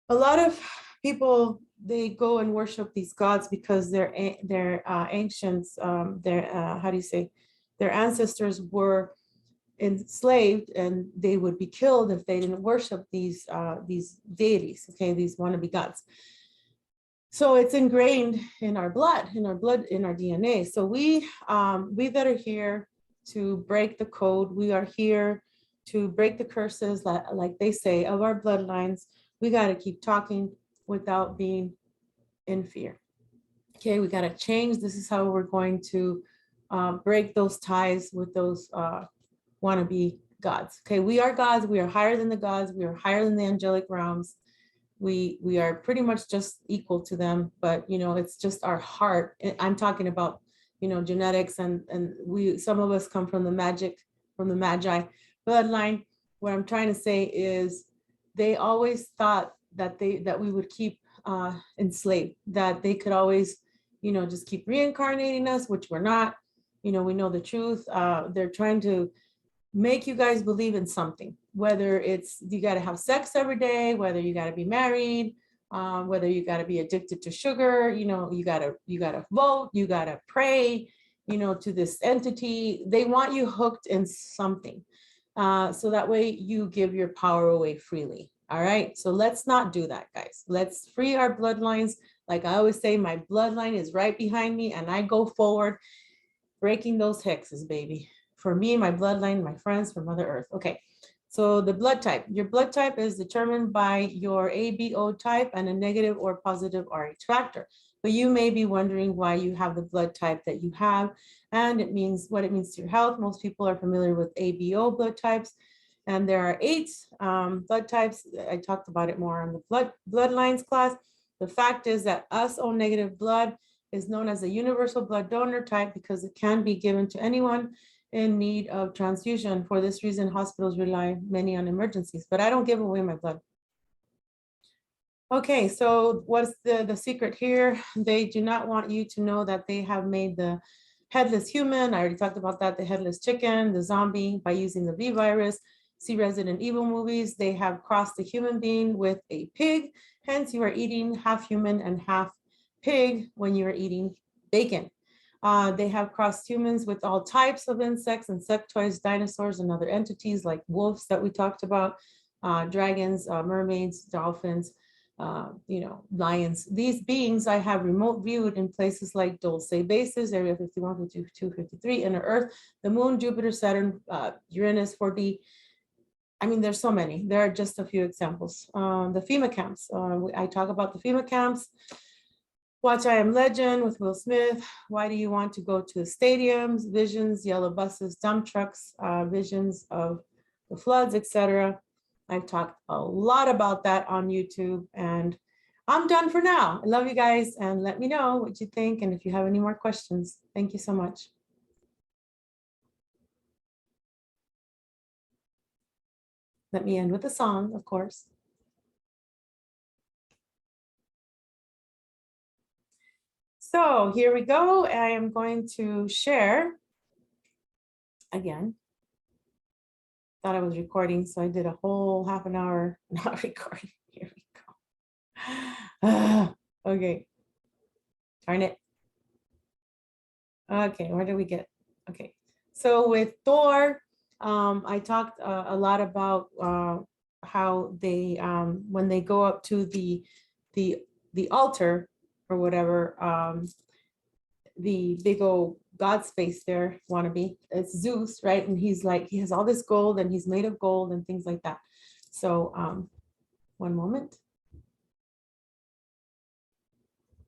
a lot of people, they go and worship these gods because they're ancients, how do you say, their ancestors were enslaved and they would be killed if they didn't worship these deities, okay, these wannabe gods. So it's ingrained in our blood, in our DNA. So we that are here to break the code, we are here to break the curses, like they say, of our bloodlines. We got to keep talking without being in fear. Okay, we got to change. This is how we're going to break those ties with those wannabe gods. Okay, we are gods. We are higher than the gods. We are higher than the angelic realms. We are pretty much just equal to them, but you know, it's just our heart. I'm talking about, you know, genetics, and some of us come from the Magi bloodline. What I'm trying to say is they always thought that we would keep enslaved, that they could always, you know, just keep reincarnating us, which we're not. You know, we know the truth. They're trying to make you guys believe in something, whether it's you got to have sex every day, whether you got to be married, whether you got to be addicted to sugar, you know, you got to vote, you got to pray, you know, to this entity. They want you hooked in something. So that way you give your power away freely. All right. So let's not do that, guys. Let's free our bloodlines. Like I always say, my bloodline is right behind me and I go forward, breaking those hexes, baby. For me, my bloodline, my friends from Mother Earth. Okay. So the blood type, your blood type is determined by your ABO type and a negative or positive Rh factor. But you may be wondering why you have the blood type that you have, and it means what it means to your health. Most people are familiar with ABO blood types, and there are 8 blood types. I talked about it more on the bloodlines class. The fact is that us O negative blood is known as a universal blood donor type because it can be given to anyone in need of transfusion. For this reason, hospitals rely many on emergencies, but I don't give away my blood. Okay, so what's the secret here? They do not want you to know that they have made the headless human. I already talked about that, the headless chicken, the zombie, by using the V virus. see Resident Evil movies, they have crossed the human being with a pig. Hence, you are eating half human and half pig when you are eating bacon. They have crossed humans with all types of insects, insectoids, dinosaurs, and other entities like wolves that we talked about, dragons, mermaids, dolphins, lions. These beings I have remote viewed in places like Dulce Bases, Area 51, 52, 53, Inner Earth, the Moon, Jupiter, Saturn, Uranus, 4D. I mean, there's so many. There are just a few examples. The FEMA camps. I talk about the FEMA camps. Watch I Am Legend with Will Smith. Why do you want to go to the stadiums? Visions, yellow buses, dump trucks, visions of the floods, etc. I've talked a lot about that on YouTube, and I'm done for now. I love you guys, and let me know what you think and if you have any more questions. Thank you so much. Let me end with a song, of course. So here we go. I am going to share again. Thought I was recording, so I did a whole half an hour not recording. Here we go. Okay. Darn it. Okay, where did we get? Okay. So with Thor, I talked a lot about how they when they go up to the altar or whatever, the big old God space there, wannabe, it's Zeus, right? And he's like, he has all this gold and he's made of gold and things like that. So one moment.